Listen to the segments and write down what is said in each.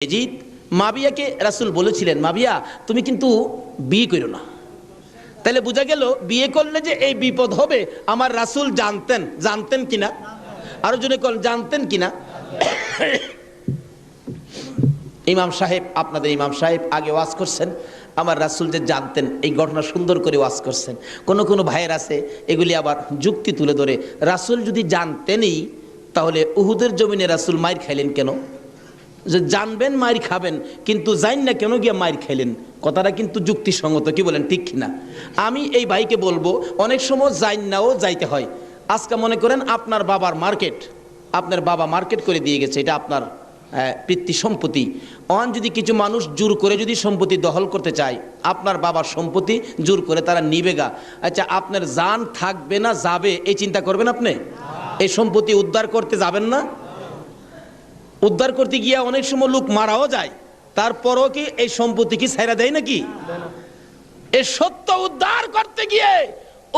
Yazid মাবিয়াকে রাসূল বলেছিলেন, মাবিয়া তুমি কিন্তু বিয়ে করো না। তাহলে বোঝা গেল বিয়ে করলে যে এই বিপদ হবে আমার রাসূল জানতেন কিনা? আরো জনে জানতেন কিনা? ইমাম সাহেব, আপনাদের ইমাম সাহেব আগে ওয়াজ করছেন, আমার রাসূল যে জানতেন এই ঘটনা সুন্দর করে ওয়াজ করছেন। কোন কোন ভাইয়ের আছে এগুলি আবার যুক্তি তুলে ধরে, রাসূল যদি জানতেনই তাহলে উহুদের জমিনে রাসূল মাইর খাইলেন কেন? যে জানবেন মাইর খাবেন কিন্তু জান না কেন গিয়ে মাইর খাইলেন, কথাটা কিন্তু যুক্তিসঙ্গত, কি বলেন ঠিক কিনা? আমি এই ভাইকে বলবো অনেক সময় জান নাও যাইতে হয়। আজকে মনে করেন আপনার বাবার মার্কেট, আপনার বাবা মার্কেট করে দিয়ে গেছে, এটা আপনার পিতৃ সম্পত্তি। যদি কিছু মানুষ জোর করে যদি সম্পত্তি দখল করতে চায়, আপনার বাবার সম্পত্তি জোর করে তারা নিবে গা, আচ্ছা আপনার জান থাকবে না যাবে এই চিন্তা করবেন আপনি? এই সম্পত্তি উদ্ধার করতে যাবেন না? উদ্ধার করতে গিয়ে অনেক সময় লোক মারাও যায়, তারপরও কি এই সম্পত্তি কি ছাইরা দেয় নাকি? এই সত্য উদ্ধার করতে গিয়ে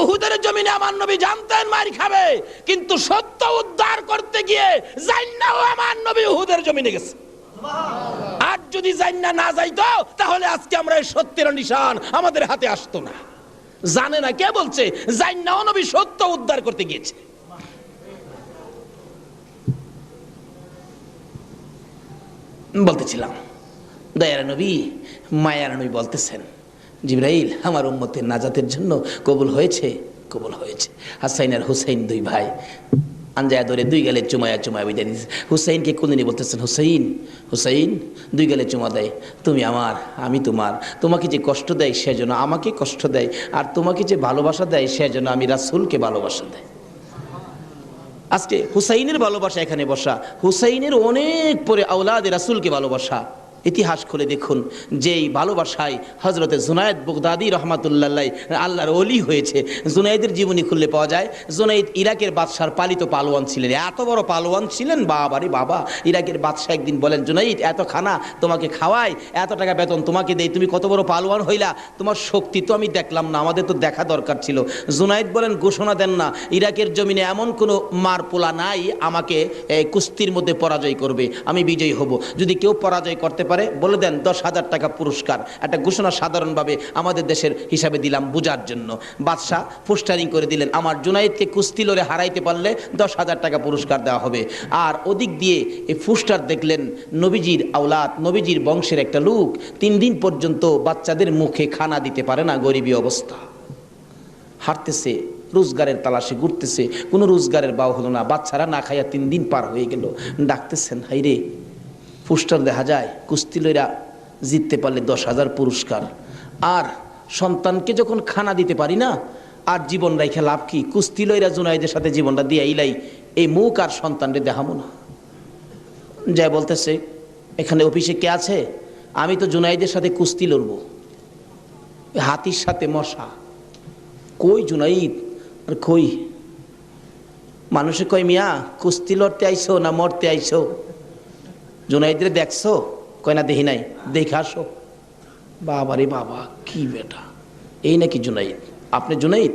উহুদের জমিনে আমার নবী জানতেন মার খাবে, কিন্তু সত্য উদ্ধার করতে গিয়ে জান্নাও আমার নবী উহুদের জমিনে গেছে। আর যদি জান্না না যাইতো তাহলে আজকে আমরা এই সত্যের নিশান আমাদের হাতে আসতো না। জানে না কে বলছে? জান্নাও নবী সত্য উদ্ধার করতে গিয়েছে। বলতেছিলাম দয়ার নবী মায়ার নবী বলতেছেন, জিবরাইল আমার উম্মতের নাজাতের জন্য কবুল হয়েছে, কবুল হয়েছে। হাসাইন আর হুসাইন দুই ভাই আঞ্জায়া ধরে দুই গালে চুমায়া বিদায় দিয়েছে। হুসাইনকে কোনদিনই বলতেছেন, হুসাইন হুসাইন, দুই গালে চুমা দেয়, তুমি আমার আমি তোমার। তোমাকে যে কষ্ট দেয় সেজন্য আমাকে কষ্ট দেয়, আর তোমাকে যে ভালোবাসা দেয় সেজন্য আমি রাসূলকে ভালোবাসা দেয়। আজকে হুসাইনের ভালোবাসা এখানে বসা, হুসাইনের অনেক পরে আওলাদে রাসূলকে ভালোবাসা। ইতিহাস খুলে দেখুন, যেই ভালোবাসায় হযরতে জুনায়েদ বাগদাদী রহমাতুল্লাহ আল্লাহর ওলি হয়েছে। জুনায়েদের জীবনী খুললে পাওয়া যায়, জুনায়েদ ইরাকের বাদশার পালিত পালোয়ান ছিলেন। এত বড় পালোয়ান ছিলেন, বাবারে বাবা। ইরাকের বাদশাহ একদিন বলেন, জুনায়েদ এত খানা তোমাকে খাওয়াই, এত টাকা বেতন তোমাকে দেই, তুমি কত বড় পালোয়ান হইলা, তোমার শক্তি তো আমি দেখলাম না, আমাদের তো দেখা দরকার ছিল। জুনায়েদ বলেন, ঘোষণা দেন না, ইরাকের জমিনে এমন কোনো মারপোলা নাই আমাকে কুস্তির মধ্যে পরাজয় করবে, আমি বিজয়ী হব। যদি কেউ পরাজয় করতে পারে বলে দেন 10,000 টাকা পুরস্কার। একটা ঘোষণা সাধারণভাবে আমাদের দেশের হিসাবে দিলাম বুঝার জন্য। বাদশাহ পোস্টারিং করে দিলেন, আমার জুনায়েদকে কুস্তি লড়ে হারাইতে পারলে 10,000 টাকা পুরস্কার দেওয়া হবে। আর ওদিক দিয়ে এই পোস্টার দেখলেন নবীজির আওলাদ, নবীজির বংশের একটা লোক 3 দিন পর্যন্ত বাচ্চাদের মুখে খানা দিতে পারে না, গরিবী অবস্থা, হাঁটতেছে, রোজগারের তালাশে ঘুরতেছে, কোনো রোজগারের বাও হলো না, বাচ্চারা না খাইয়া 3 দিন পার হয়ে গেল। ডাকতেছেন, হাইরে পোস্টার দেখা যায় কুস্তি লইরা জিততে পারলে 10,000 পুরস্কার, আর সন্তানকে যখন খানা দিতে পারি না, আর জীবন রাইখা লাভ কি? কুস্তি লইরা জুনায়েদের সাথে জীবনটা দিয়ে ইলাই, এই মুখ আর সন্তানরে দেখাবো না। যাই বলতেছে, এখানে অফিসে কে আছে? আমি তো জুনায়েদের সাথে কুস্তি লড়বো, হাতির সাথে মশা। কই জুনাইদ? আর কই? মানুষে কই, মিয়া কুস্তি লড়তে আইসো না মরতে আইসো? জুনাইদরে দেখছো? কয় না দেখি নাই, দেখে আসো। বাবারে বাবা, কি বেটা, এই নাকি জুনাইদ? আপনি জুনাইদ?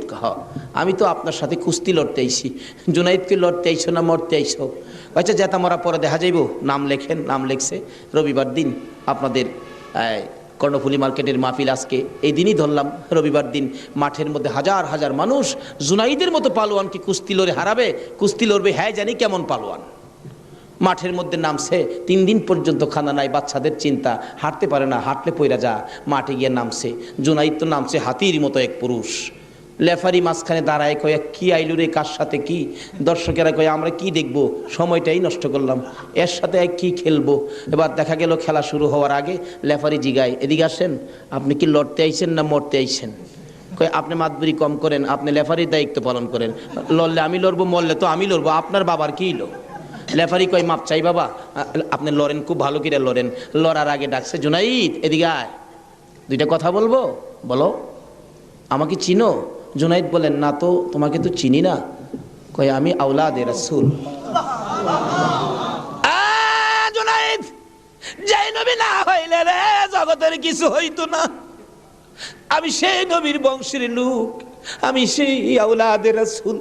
আমি তো আপনার সাথে কুস্তি লড়তে আইছি। জুনাইদকে লড়তে আইসো না মরতে আইসো? আচ্ছা যেটা মরা পরে দেখা যাইব, নাম লেখেন। নাম লেখছে, রবিবার দিন আপনাদের কর্ণফুলী মার্কেটের মাহফিল, আজকে এই দিনই ধরলাম রবিবার দিন, মাঠের মধ্যে হাজার হাজার মানুষ জুনাইদের মতো পালোয়ানকে কুস্তি লড়ে হারাবে, কুস্তি লড়বে। হ্যাঁ জানি কেমন পালোয়ান। মাঠের মধ্যে নামছে, 3 দিন পর্যন্ত খানা নাই, বাচ্চাদের চিন্তা, হাঁটতে পারে না, হাঁটলে পইরা যা। মাঠে গিয়ে নামছে, জুনাইদ তো নামছে হাতির মতো এক পুরুষ। লেফারি মাঝখানে দাঁড়ায়, কয়ে কি আইলু রে, কার সাথে কি? দর্শকেরা কয়ে আমরা কি দেখবো, সময়টাই নষ্ট করলাম, এর সাথে কি খেলবো। এবার দেখা গেল খেলা শুরু হওয়ার আগে লেফারি জিগায়, এদিকে আসেন, আপনি কি লড়তে আইছেন না মরতে আইছেন? কয়ে আপনি মাতবুরি কম করেন, আপনি লেফারির দায়িত্ব পালন করেন। লড়লে আমি লড়বো, মরলে তো আমি লড়বো, আপনার বাবার কি লো? লেফারি কয়, মাপ চাই বাবা, আপনি লড়েন, খুব ভালো করে লড়েন। লড়ার আগে ডাকছে, জুনাইদ এদিকে আয়, 2টা কথা বলবো, বলো। আমাকে চিনো? জুনাইদ বলেন, না তো, তোমাকে তো চিনি না। কয়, আমি আওলাদে রাসূল। জুনাইদ, যেই নবী না হইলে রে জগতের কিছু হইতো না। আমি সেই নবীর বংশের লোক, আমি সেই আওলাদে রাসূল।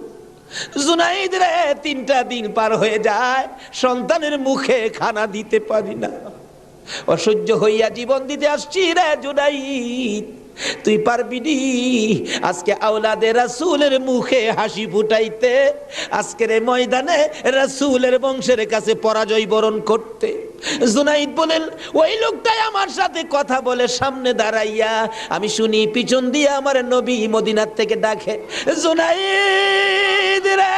জুনাইদ রে 3টা দিন পার হয়ে যায়, সন্তানের মুখে খানা দিতে পারি না। অসহ্য হইয়া জীবন দিতে আসছি রে জুনাইদ, তুই পারবি নি আজকে আওলাদে রাসূলের মুখে হাসি ফুটাইতে, আজকের এই ময়দানে রাসূলের বংশের কাছে পরাজয় বরণ করতে? জুনাইদ বলেন, ওই লোকটাই আমার সাথে কথা বলে সামনে দাঁড়াইয়া, আমি শুনি পিছন দিয়ে আমার নবী মদিনার থেকে ডাকে, জুনাইদ রে,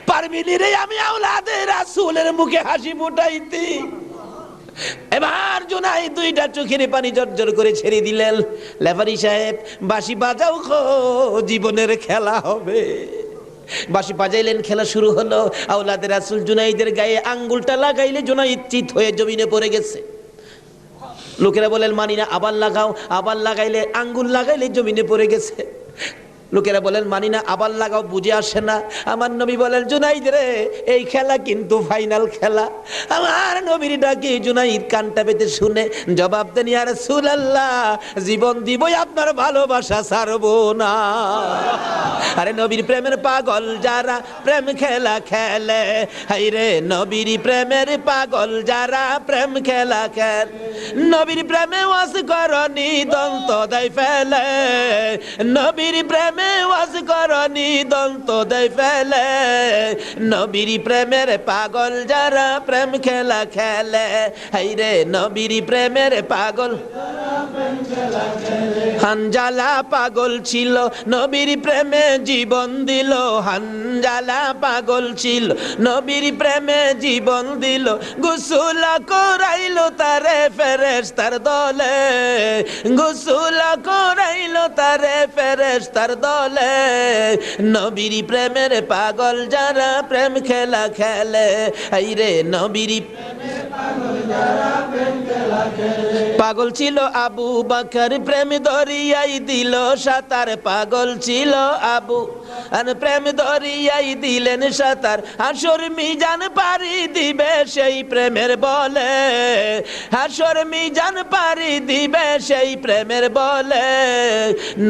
পারবি নি রে আমি আওলাদে রাসূলের মুখে হাসি ফুটাইতে? এবার জুনাইদ দুইটা চোখের পানি জর্জর করে ছেড়ে দিলেন। লেফারি সাহেব, বাঁশি বাজাও খো, জীবনের খেলা হবে। বাঁশি বাজাইলেন, খেলা শুরু হলো। আওলাদে রাসূল জুনাইদের গায়ে আঙ্গুলটা লাগাইলে জুনাইদ চিত হয়ে জমিনে পড়ে গেছে। লোকেরা বলেন মানি না, আবার লাগাও, আবার লাগাইলে আঙ্গুল লাগাইলে জমিনে পড়ে গেছে। লোকেরা বলেন মানি না, আবার লাগাও, বুঝে আসে না। আমার নবী বলেন, জুনাইদ রে, এই খেলা কিন্তু ফাইনাল খেলা। আমার নবীর ডাকে জুনাইদ কানটা পেতে শুনে জবাব দেন, ইয়া রাসূলুল্লাহ, জীবন দিবই, আপনার ভালোবাসা ছাড়বো না। আরে নবীর প্রেমের পাগল যারা প্রেম খেলা খেলে, হাই রে নবীর প্রেমের পাগল যারা প্রেম খেলা খেলে, নবীর প্রেমে ওয়াজ করনি দন্ত দেয় ফেলে, নবীর প্রেমে ওয়াজ করনি দন্ত দেয় ফেলে, নবীর প্রেমের পাগল যারা প্রেম খেলা খেলে, হাই রে নবীর প্রেমের পাগল। হানজালা পাগল ছিল নবীর প্রেমে জীবন দিল, হানজালা পাগল ছিল নবীর প্রেমে জীবন দিল, গোসল করাইলো তারে ফেরেশতার দলে, গোসল করাইলো তারে ফেরেশতার দলে, নবীর প্রেমের পাগল যারা প্রেম খেলা খেলে, এই রে নবীর পাগল ছিল আবু বকর, প্রেম দরিয়াই দিল সাঁতার, পাগল ছিল আবু আর প্রেম দরিয়াই দিলেন সাঁতার, হাসর মিজান পারি দিবে সেই প্রেমের বলে, হাসর মিজান পারি দিবে সেই প্রেমের বলে,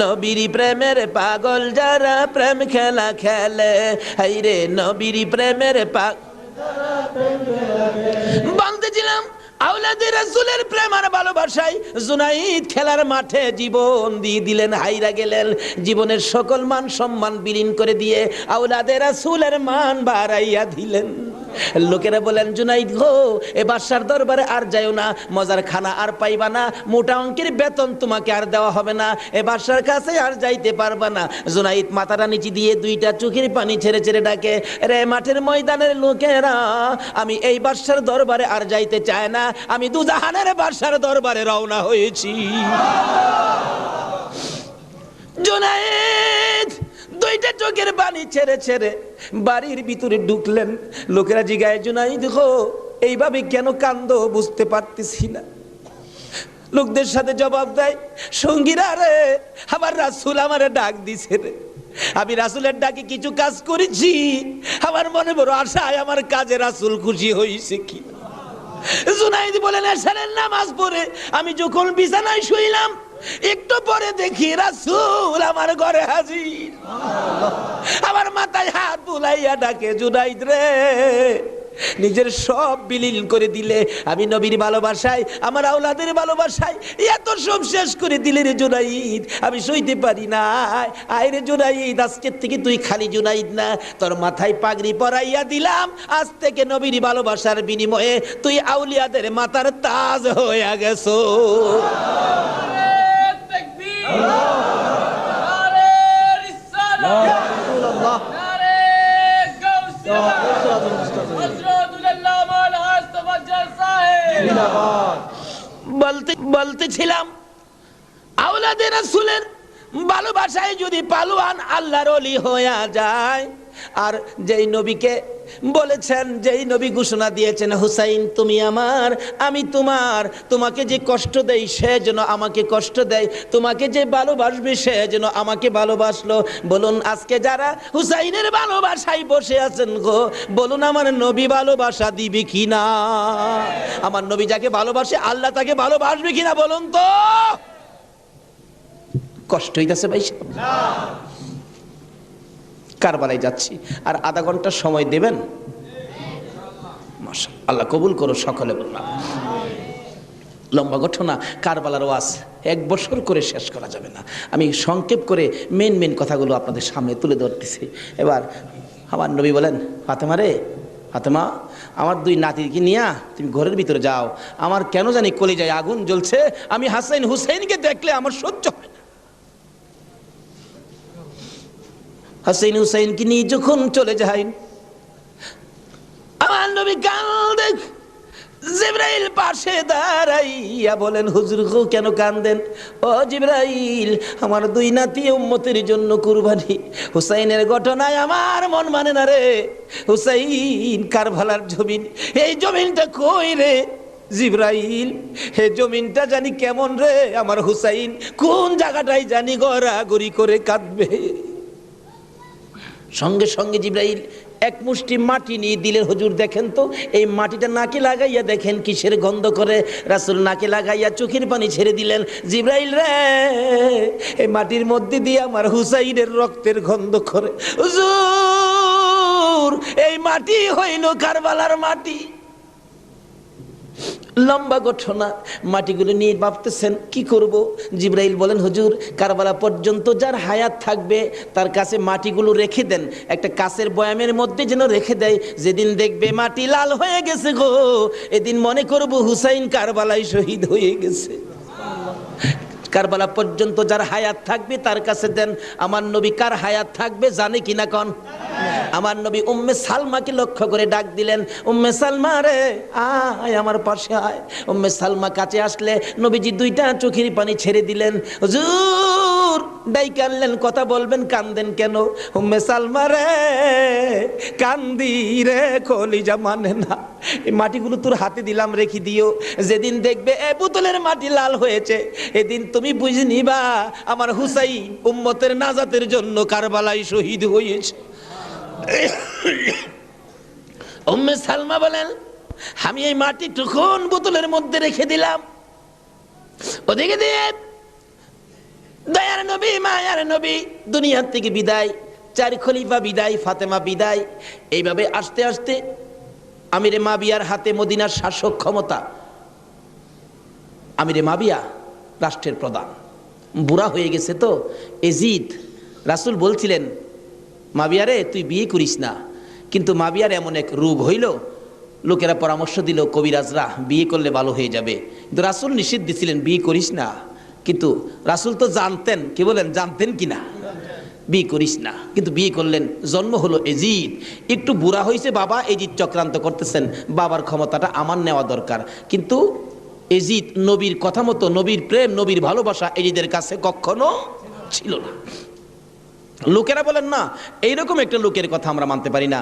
নবীর প্রেমের পাগল যারা প্রেম খেলা খেলে, হাই রে নবীর প্রেমের বলতেছিলাম আওলাদে রাসূলের প্রেম আর ভালোবাসায় জুনাইদ খেলার মাঠে জীবন দিয়ে দিলেন, হাইরা গেলেন, জীবনের সকল মান সম্মান বিলীন করে দিয়ে আওলাদে রাসূলের মান বাড়াইয়া দিলেন। লোকেরা বলেন, জুনাইদ গো, এ বাদশার দরবারে আর যাইও না, মজার খানা আর পাইবা না, মোটা অঙ্কের বেতন তোমাকে আর দেওয়া হবে না, এ বাদশার কাছে আর যাইতে পারবা না। জুনাইদ মাথাটা নিচে দিয়ে দুইটা চোখের পানি ছেড়ে ছেড়ে ডাকে, রে মাঠের ময়দানের লোকেরা, আমি এই বাদশার দরবারে আর যাইতে চাই না, আমি দুজাহানের বাদশার দরবারে রওনা হয়েছি। জুনাইদ দুইটা চোখের পানি ছেড়ে ছেড়ে বাড়ির ভিতরে ঢুকলেন। লোকেরা জিগায়, জুনাইদ গো, এইভাবে কেন কান্দো বুঝতে পারতেছি না। লোকদের সাথে জবাব দেয়, সঙ্গীরা রে, আমার রাসূল আমারে ডাক দিছে রে, আমি রাসূলের ডাকে কিছু কাজ করেছি, আমার মনে বড় আশায় আমার কাজে রাসূল খুশি হয়েছে কি। জুনাইদ বলেন, এশারের নামাজ পড়ে আমি যখন বিছানায় শুইলাম, একটু পরে দেখি রাসূল আমার ঘরে হাজির, আমার মাথায় হাত বুলাইয়া ডাকে, জুনাইদ রে, নিজের সব বিলীন করে দিলে, আমি নবীর ভালোবাসায়, আমার আওলাদের ভালোবাসায় এত সব শেষ করে দিলে রে জুনাইদ, আমি সইতে পারি না। আয় রে জুনাইদ, আজকের থেকে তুই খালি জুনাইদ না, তোর মাথায় পাগড়ি পরাইয়া দিলাম, আজ থেকে নবীর ভালোবাসার বিনিময়ে তুই আউলিয়াদের মাথার তাজ হয়ে গেছো। বলতেছিলাম আওলাদে রাসূলের ভালোবাসায় যদি পালোয়ান আল্লাহর ওলি হয়ে যায়, আর যেই নবীকে বলেছেন, যেই নবী ঘোষণা দিয়েছেন, হুসাইন তুমি আমার, আমি তোমার, তোমাকে যে কষ্ট দেই সে যেন আমাকে কষ্ট দেয়, তোমাকে যে ভালোবাসবে সে যেন আমাকে ভালোবাসলো। বলুন আজকে যারা হুসাইনের ভালোবাসায় বসে আছেন গো, বলুন আমার নবী ভালোবাসা দিবে কিনা? আমার নবী যাকে ভালোবাসে আল্লাহ তাকে ভালোবাসবে কিনা বলুন তো? কষ্ট হইতাছে ভাই, কারবালায় যাচ্ছি, আর আধা ঘন্টা সময় দেবেন? মাশাআল্লাহ, আল্লাহ কবুল করো সকলে বললাম। লম্বা ঘটনা, কারবালার ওয়াজ 1 বছর করে শেষ করা যাবে না। আমি সংক্ষেপ করে মেন কথাগুলো আপনাদের সামনে তুলে ধরতেছি। এবার আমার নবী বলেন, ফাতেমা রে, ফাতেমা, আমার 2 নাতিকে নিয়ে তুমি ঘরের ভিতরে যাও। আমার কেন জানি কলিজায় আগুন জ্বলছে, আমি হাসাইন হুসাইনকে দেখলে আমার সহ্য হয় না। হাসাইন হুসাইনকে নিয়ে যখন চলে যাই, আমার নবী কান্দে। জিবরাইল পাশে দাঁড়াইয়া বলেন, হুজুর গো কেন কান্দেন? ও জিবরাইল, আমার 2 নাতি উম্মতের জন্য কুরবানি। হুসাইনের ঘটনায় আমার মন মানে না রে। হুসাইন কারবালার জমিন, এই জমিনটা কই রে জিবরাইল? হে জমিনটা জানি কেমন রে, আমার হুসাইন কোন জায়গাটাই জানি গড়াগড়ি করে কাঁদবে। সঙ্গে সঙ্গে জিবরাইল 1 মুষ্টি মাটি নিয়ে দিলেন। হুজুর দেখেন তো, এই মাটিটা নাকে লাগাইয়া দেখেন কিসের গন্ধ করে। রাসূল নাকে লাগাইয়া চোখের পানি ছেড়ে দিলেন। জিবরাইল রে, এই মাটির মধ্যে দিয়ে আমার হুসাইনের রক্তের গন্ধ করে। হুজুর, এই মাটি হইল কারবালার মাটি। লম্বা ঘটনা, মাটিগুলো নিয়ে ভাবতেছেন কি করব। জিবরাইল বলেন, হুজুর কারবালা পর্যন্ত যার হায়াত থাকবে তার কাছে মাটিগুলো রেখে দেন, একটা কাচের বয়ামের মধ্যে যেন রেখে দেয়। যেদিন দেখবে মাটি লাল হয়ে গেছে গো, এদিন মনে করব হুসাইন কারবালায় শহীদ হয়ে গেছে। কারবালা পর্যন্ত যার হায়াত থাকবে তার কাছে দেন। আমার নবী কার হায়াত থাকবে জানে কিনা কন? আমার নবী উম্মে সালমাকে লক্ষ্য করে ডাক দিলেন, উম্মে সালমা রে, আয় আমার পাশে আয়। উম্মে সালমা কাছে আসলে নবীজি 2টা চোখের পানি ছেড়ে দিলেন। হুজুর ডাইকে আনলেন, কথা বলবেন, কান্দেন কেন? উম্মে সালমা রে, কান্দি রে, কলিজা মানে না। এই মাটিগুলো তোর হাতে দিলাম, রেখে দিও। যেদিন দেখবে এ বোতলের মাটি লাল হয়েছে, এদিন তুমি বুঝে নিবা আমার হুসাইন উম্মতের নাজাতের জন্য কারবালায় শহীদ হয়েছে। উম্মে সালমা বলেন, আমি এই মাটি তখন বোতলের মধ্যে রেখে দিলাম। ওদিকে দিয়ে দয়ার নবী, মায়ার নবী দুনিয়ার থেকে বিদায়, 4 খলিফা বিদায়, ফাতেমা বিদায়। এইভাবে আস্তে আস্তে আমিরে মাবিয়ার হাতে মদিনার শাসক ক্ষমতা। আমিরে মাবিয়া রাষ্ট্রের প্রধান, বুড়া হয়ে গেছে তো এজিদ। রাসূল বলছিলেন, মাবিয়ারে তুই বিয়ে করিস না। কিন্তু মাবিয়ার এমন এক রোগ হইল, লোকেরা পরামর্শ দিল কবিরাজরা বিয়ে করলে ভালো হয়ে যাবে, কিন্তু রাসূল নিষেধ দিছিলেন বিয়ে করিস না। কিন্তু রাসূল তো জানতেন, কি বলেন, জানতেন কিনা, বিয়ে করিস না। কিন্তু বিয়ে করলেন, জন্ম হলো এজিদ। একটু বুড়া হয়েছে বাবা, এজিদ চক্রান্ত করতেছেন, বাবার ক্ষমতাটা আমার নেওয়া দরকার। কিন্তু এজিদ নবীর কথা মতো, নবীর প্রেম, নবীর ভালোবাসা এজিদের কাছে কখনো ছিল না। লোকেরা বলেন না, এইরকম একটা লোকের কথা আমরা মানতে পারি না,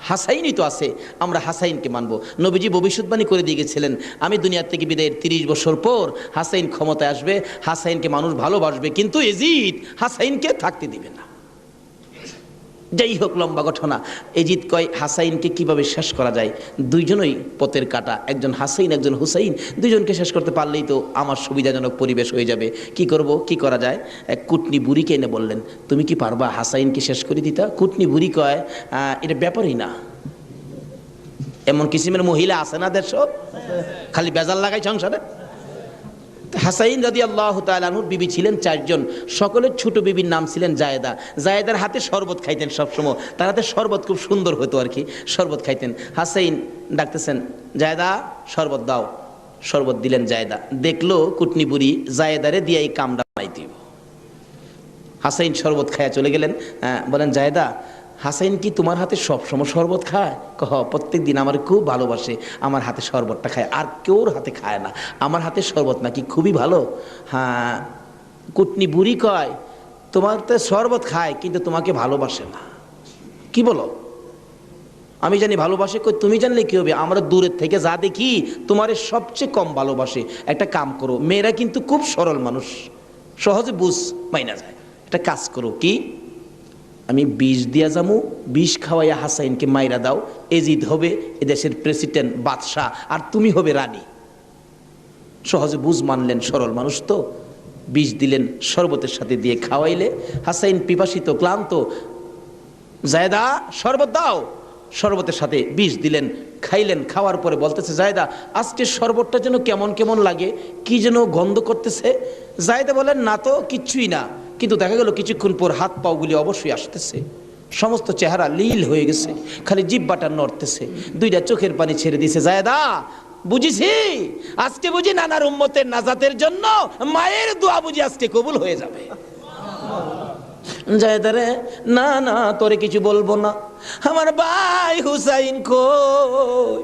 হাসাইনই তো আছে, আমরা হাসাইনকে মানব। নবীজি ভবিষ্যৎবাণী করে দিয়ে গেছিলেন, আমি দুনিয়ার থেকে বিদায়ের 30 বছর পর হাসাইন ক্ষমতায় আসবে, হাসাইনকে মানুষ ভালোবাসবে, কিন্তু এজিদ হাসাইনকে থাকতে দিবে না। যাই হোক, লম্বা ঘটনা। এজিদ কয় হাসাইনকে কিভাবে শেষ করা যায়, 2জনই পথের কাটা, একজন হাসাইন একজন হুসাইন, 2জনকে শেষ করতে পারলেই তো আমার সুবিধাজনক পরিবেশ হয়ে যাবে। কি করব, কি করা যায়? এক কুটনি বুড়িকে এনে বললেন, তুমি কি পারবা হাসাইনকে শেষ করে দিতা? কুটনি বুড়ি কয়, এটা ব্যাপারই না। এমন কিসিমের মহিলা আছে না দেশ, খালি বেজাল লাগাই সংসারে। হাসাইন রাদিয়াল্লাহু তাআলা আনহুর বিবি ছিলেন 4 জন, সকলের ছোট বিবির নাম ছিলেন জায়েদা। জায়েদার হাতে শরবত খাইতেন সবসময়, তার হাতে শরবত খুব সুন্দর হতো আর কি, শরবত খাইতেন। হাসাইন ডাকতেছেন, জায়েদা শরবত দাও। শরবত দিলেন জায়েদা, দেখলো কুটনি বুড়ি জায়েদারে দিয়ে এই কামটা বানাই দিব। হাসাইন শরবত খায়া চলে গেলেন। বলেন, জায়েদা হাসাইন কি তোমার হাতে সবসময় শরবত খায়? প্রত্যেক দিন আমার খুব ভালোবাসে, আমার হাতে শরবতটা খায়, আর কেউর হাতে খায় না, আমার হাতে শরবত নাকি খুবই ভালো। হ্যাঁ। কুটনি বুড়ি কয়, তোমার তো শরবত খায় কিন্তু তোমাকে ভালোবাসে না। কি বলো? আমি জানি ভালোবাসে। কই তুমি জানলে কি হবে, আমরা দূরের থেকে যা দেখি তোমারে সবচেয়ে কম ভালোবাসে। একটা কাম করো, মেয়েরা কিন্তু খুব সরল মানুষ, সহজে বুঝ মাইনা যায়। একটা কাজ করো, কি, আমি বিষ দিয়া যামু, বিষ খাওয়াইয়া হাসাইনকে মাইরা দাও, এজিদ হবে এদেশের প্রেসিডেন্ট, বাদশাহ, আর তুমি হবে রানী। সহজে বুঝ মানলেন, সরল মানুষ তো। বিষ দিলেন, শরবতের সাথে দিয়ে খাওয়াইলে। হাসাইন পিপাসিত, ক্লান্ত, জায়েদা শরবত দাও। শরবতের সাথে বিষ দিলেন, খাইলেন। খাওয়ার পরে বলতেছে জায়দা আজকের শরবতটা যেন কেমন কেমন লাগে, কি যেন গন্ধ করতেছে। জায়দা বলেন না তো, কিচ্ছুই না। কিন্তু দেখা গেল কিছুক্ষণ পর হাত পাগুলি অবশ্যই আসতেছে, সমস্ত চেহারা লীল হয়ে গেছে, খালি জিহ্বাটা নড়তেছে, দুইটা চোখের পানি ছেড়ে দিয়েছে। জায়দা বুঝিছি আজকে বুঝি নানার উম্মতের নাজাতের জন্য মায়ের দোয়া বুঝি আজকে কবুল হয়ে যাবে। জায়দারে না না তোরে কিছু বলবো না, আমার ভাই হুসাইন কই,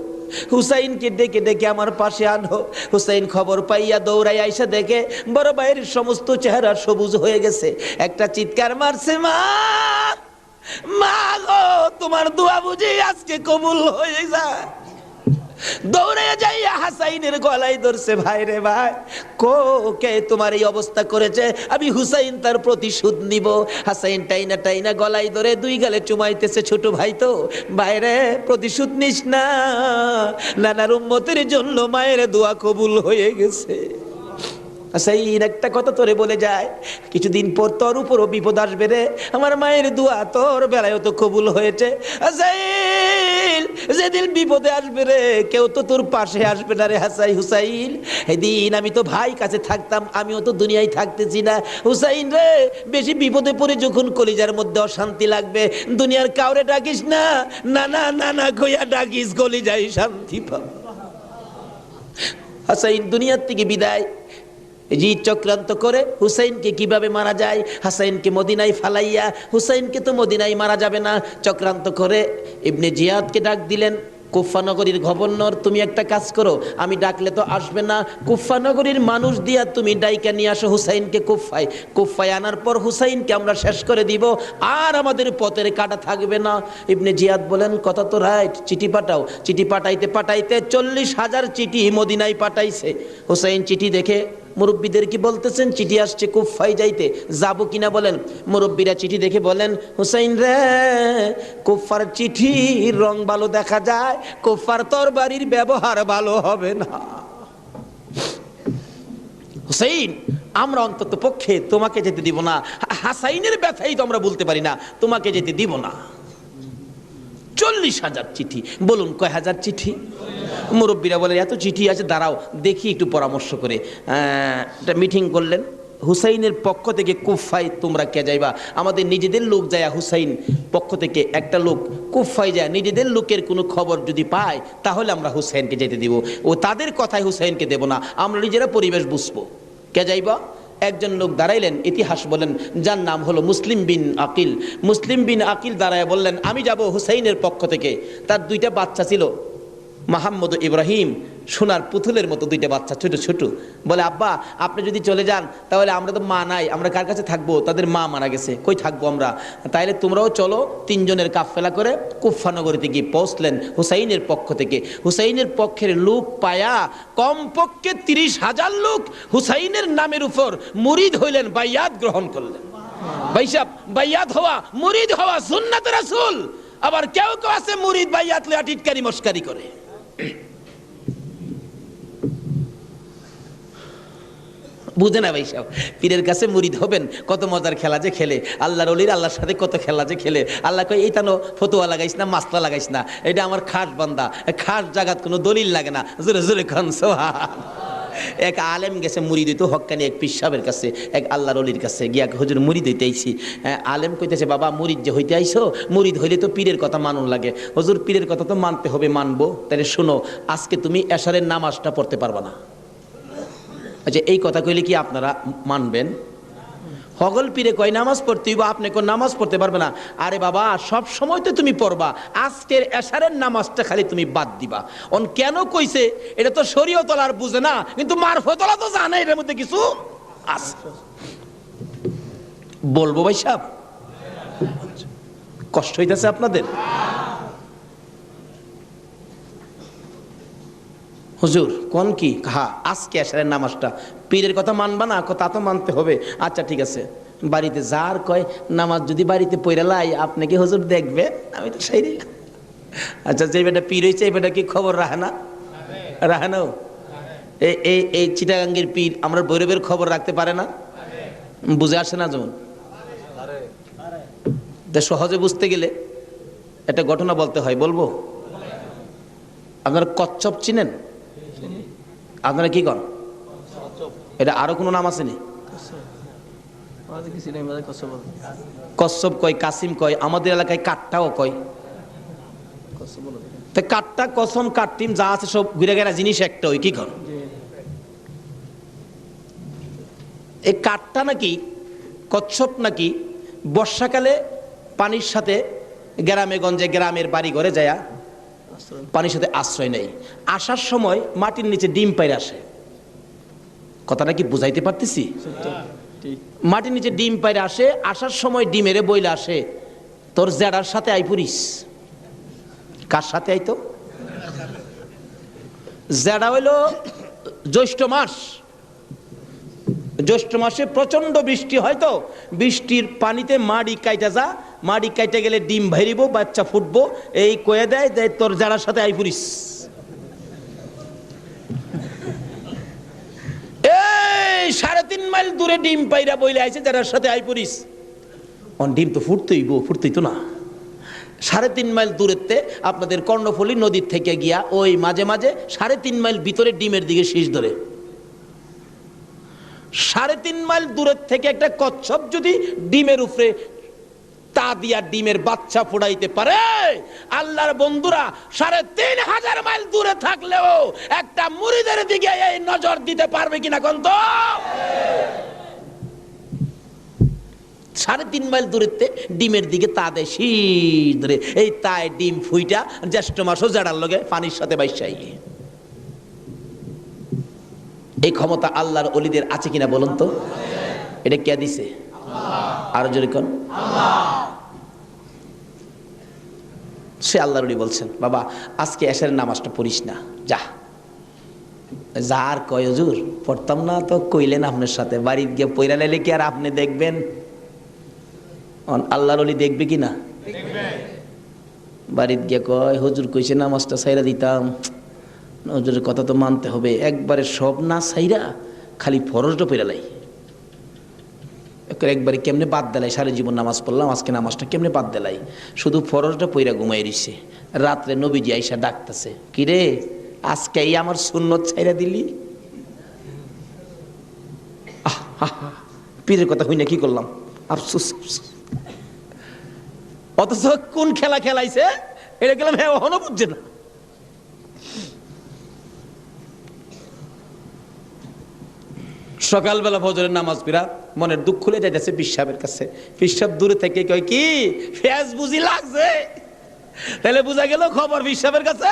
হুসাইনকে ডেকে ডেকে আমার পাশে আনো। হুসাইন খবর পাইয়া দৌড়াই আইসা দেখে বড় ভাইয়ের সমস্ত চেহারা সবুজ হয়ে গেছে। একটা চিৎকার মারছে, মা মা গো তোমার দোয়া বুঝি আজকে কবুল হয়ে যায়। দৌড়ে যাইয়া হাসাইনের গলায় ধরছে, ভাই রে ভাই, কে তোমার এই অবস্থা করেছে, আমি হুসাইন তার প্রতিশোধ নিব। হাসাইন টাইনা টাইনা গলায় ধরে দুই গালে চুমাইতেছে, ছোট ভাই তো, বাইরে প্রতিশোধ নিস না, নানার উম্মতের জন্য মায়ের দোয়া কবুল হয়ে গেছে। হাসাইন একটা কথা তোরে বলে যায়, কিছুদিন পর তোর উপরও বিপদ আসবে রে, আমার মায়ের দোয়া তোর বেলায় তো কবুল হয়েছে। হাসাইন যেদিন বিপদে আসবে রে, কেউ তো তোর পাশে আসবে না রে হুসাইন। এদিন আমি তো ভাই কাছে থাকতাম, আমিও তো দুনিয়ায় থাকতেছি না। হুসাইন রে, বেশি বিপদে পড়ে যখন কলিজার মধ্যে অশান্তি লাগবে, দুনিয়ার কাউরে ডাকিস না, নানা নানা কইয়া ডাকিস, কলিজায় শান্তি পাব। হাসাইন দুনিয়ার থেকে বিদায়। জি চক্রান্ত করে হুসাইনকে কিভাবে মারা যায়, হাসাইনকে মদিনায় ফালাইয়া, হুসাইনকে তো মদিনায় মারা যাবে না, চক্রান্ত করে ইবনে জিয়াদকে ডাক দিলেন। কুফা নগরীর গভর্নর, তুমি একটা কাজ করো, আমি ডাকলে তো আসবে না, কুফা নগরীর মানুষ দিয়া তুমি ডাইকা নিয়ে আসো হুসাইনকে কুফায়। কুফায় আনার পর হুসাইনকে আমরা শেষ করে দিব, আর আমাদের পথের কাটা থাকবে না। ইবনে জিয়াদ বলেন কথা তো রাইট, চিঠি পাঠাও। চিঠি পাঠাইতে পাঠাইতে 40,000 চিঠি মদিনায় পাঠাইছে। হুসাইন চিঠি দেখে মুরব্বীদের কি বলতেছেন, চিঠি আসছে কুফায় যাইতে, যাবো কিনা বলেন। মুরব্বীরা চিঠি দেখে বলেন, হুসাইন রে, কুফার চিঠির রং ভালো দেখা যায়, কুফার তরবারির ব্যবহার ভালো হবে না। হুসাইন আমরা অন্তত পক্ষে তোমাকে যেতে দিব না, হাসাইনের ব্যথাই তো আমরা বলতে পারি না, তোমাকে যেতে দিব না। 40,000 চিঠি, বলুন কয় হাজার চিঠি? মুরব্বীরা বলে এত চিঠি আছে, দাঁড়াও দেখি একটু পরামর্শ করে। একটা মিটিং করলেন, হুসাইনের পক্ষ থেকে কুফায় তোমরা কে যাইবা? আমাদের নিজেদের লোক যায়। হুসাইন পক্ষ থেকে একটা লোক কুফায় যায়, নিজেদের লোকের কোনো খবর যদি পায় তাহলে আমরা হুসাইনকে যেতে দিব, ও তাদের কথায় হুসাইনকে দেব না, আমরা নিজেরা পরিবেশ বুঝবো। কে যাইবা? একজন লোক দাঁড়াইলেন, ইতিহাস বলেন, যার নাম হলো মুসলিম বিন আকিল। মুসলিম বিন আকিল দাঁড়ায় বললেন, আমি যাব হুসাইনের পক্ষ থেকে। তার দুইটা বাচ্চা ছিল, মোহাম্মদ ইব্রাহিম, সোনার পুতুলের মতো দুইটা বাচ্চা, ছোট ছোট। বলে আব্বা আপনি যদি চলে যান তাহলে আমরা তো মা নাই, আমরা কার কাছে থাকবো? তাদের মা মারা গেছে, কই থাকবো আমরা? তাইলে তোমরাও চলো। 3 জনের কাফেলা করে কুফা নগরীতে গিয়ে পৌঁছলেন হুসাইনের পক্ষ থেকে। হুসাইনের পক্ষের লোক পায়া কমপক্ষে 30,000 লোক হুসাইনের নামের উপর মুরিদ হইলেন, বাইয়াত গ্রহণ করলেন। ভাইসাব, বাইয়াত হওয়া, মুরিদ হওয়া সুন্নাত রাসূল। আবার কেউ কেউ আছে মুরিদ বাইয়াত লইয়া টিটকারি মস্কারি করে। বুঝে না ভাই সাহেব, পীরের কাছে মুরিদ হবেন, কত মজার খেলা যে খেলে, আল্লাহর ওলির আল্লাহর সাথে কত খেলা যে খেলে। আল্লাহ কই এই তানো ফতুয়া লাগাইস না, মাসলা লাগাইস না, এটা আমার খাস বান্দা, খাস জায়গাত কোনো দলিল লাগে না, জোরে জোরে খান সোহান। এক আলেম গেছে মুরিদ হইতো হক্কানি এক পীর সাহেবের কাছে, এক আল্লাহর ওলির কাছে গিয়া, হুজুর মুরিদ হইতে আইছি। আলেম কইতেছে, বাবা মুরিদ যে হইতে আইছো, মুরিদ হইলে তো পীরের কথা মানুন লাগে। হুজুর পীরের কথা তো মানতে হবে, মানবো, তাহলে শোনো, আজকে তুমি এশারের নামাজটা পড়তে পারবা না। আচ্ছা এই কথা কইলে কি আপনারা মানবেন? হগল পীরে কয় নামাজ পড়তে হইব, আপনি কোন নামাজ পড়তে পারবে না। আরে বাবা সব সময় তো তুমি পড়বা, আজকের এশারের নামাজটা খালি তুমি বাদ দিবা। অন কেন কইছে এটা তো শরীয়ত আর বুঝে না, কিন্তু মারফতলা তো জানে এর মধ্যে কিছু আছে। বলবো ভাই সাহেব, কষ্ট হইতেছে আপনাদের? হুজুর কোন কি? হ্যাঁ আজকে এশারের নামাজটা, পীরের কথা মানবা না? তা তো মানতে হবে। আচ্ছা ঠিক আছে, বাড়িতে যার কয় নামাজ যদি বাড়িতে পড়ে লাই আপনি কি হুজুর দেখবে? আমি তো সেই। আচ্ছা যে বেটা পীর হয়েছে এই বেটা কি খবর রাখে না? রাখে না? এই চিটাগাঙ্গের পীর আমরা ভৈরবের খবর রাখতে পারে না? বুঝে আসে না? যেমন সহজে বুঝতে গেলে একটা ঘটনা বলতে হয়, বলবো? আপনারা কচ্ছপ চিনেন? আপনারা কি করেন? এটা আরো কোনো নাম আছে নি? কচ্ছপ কয়, কাসিম কয়, আমাদের এলাকায় কাঠটাও কয়। কাঠটা, কসম, কাঠটিম যা আছে সব ঘুরে গেরা জিনিস একটা, ওই কি কর। এই কাঠটা নাকি, কচ্ছপ নাকি বর্ষাকালে পানির সাথে গ্রামে গঞ্জে, গ্রামের বাড়ি ঘরে যায় পানির সাথে আশ্রয় নেই। আসার সময় মাটির নিচে ডিম পাইরে আসে। কথাটা কি বুঝাইতে পারতেছি? মাটির নিচে ডিম পাইরে আসে, আসার সময় ডিমেরে বইলে আসে, তোর জেডার সাথে আই পুরিস। কার সাথে আইতো? জেডা হইল জ্যৈষ্ঠ মাস। জ্যৈষ্ঠ মাসে প্রচন্ড বৃষ্টি হয়, তো বৃষ্টির পানিতে মাড়ি কাইটা যা, মাড়ি কাইটা গেলে ডিম ভাইরিব, বাচ্চা ফুটবো, এই কয়ে দেয় যে তোর জেডার সাথে আই পুরিস। এই 3.5 মাইল দূরে ডিম পাইরা বইলে আইছে জেডার সাথে আই পুরিস। ডিম তো ফুটতেই তো না। 3.5 মাইল দূরেতে আপনাদের কর্ণফুলী নদীর থেকে গিয়া ওই মাঝে মাঝে 3.5 মাইল ভিতরে ডিমের দিকে শীষ ধরে। 3.5 মাইল দূরের থেকে একটা কচ্ছপ যদি ডিমের উপরে তা দিয়া ডিমের বাচ্চা ফোড়াইতে পারে, আল্লাহর বন্ধুরা 3,500 মাইল দূরে থাকলেও একটা মুরিদের দিকে এই নজর দিতে পারবে কিনা কোন তো? 3.5 মাইল দূরেতে ডিমের দিকে তা দেয় শীষ ধরে, এই তাই ডিম ফুইটা জ্যৈষ্ঠ মাসও জেডার লগে পানির সাথে বাইসাই। এই ক্ষমতা আল্লাহর ওলিদের আছে কিনা বলুন তো? এটা কে দিছে? আরো জোরে কোন? সে আল্লাহর ওলি বলছেন, বাবা আজকে এশারের নামাজটা পড়িস না, যা। যার কয় হুজুর পড়তাম না, তো কইলেন আপনার সাথে, বাড়ি গিয়ে পয়রা লাইলে কি আর আপনি দেখবেন? আল্লাহর ওলি দেখবে কি না? বাড়িতে গিয়ে কয় হুজুর কইছে নামাজটা ছাইরা দিতাম, হুজুরের কথা তো মানতে হবে, একবারে সব না ছাইরা খালি ফরজটা পয়রা লাই। একবারে কেমনে বাদ দিলাই, সারা জীবন নামাজ পড়লাম, আজকে নামাজটা কেমনে বাদ দিলাই, শুধু ফরজটা পয়রা ঘুমাই রইছে। রাত্রে নবীজি আইসা ডাকতেছে, কিরে আজকে এই আমার সুন্নত ছাইরা দিলি? পীরের কথা হই না, কি করলাম, আফসোস। অথচ কোন খেলা খেলাইছে এটা গেলাম, হ্যাঁ এখনো বুঝছে না। সকালবেলা ফজরের নামাজ পড়া মনের দুঃখ খুলে যাইতেছে পিসাবের কাছে। পিসাব দূরে থেকে কয়, কি ফেস বুঝি লাগছে? তাহলে বুঝা গেল খবর পিসাবের কাছে।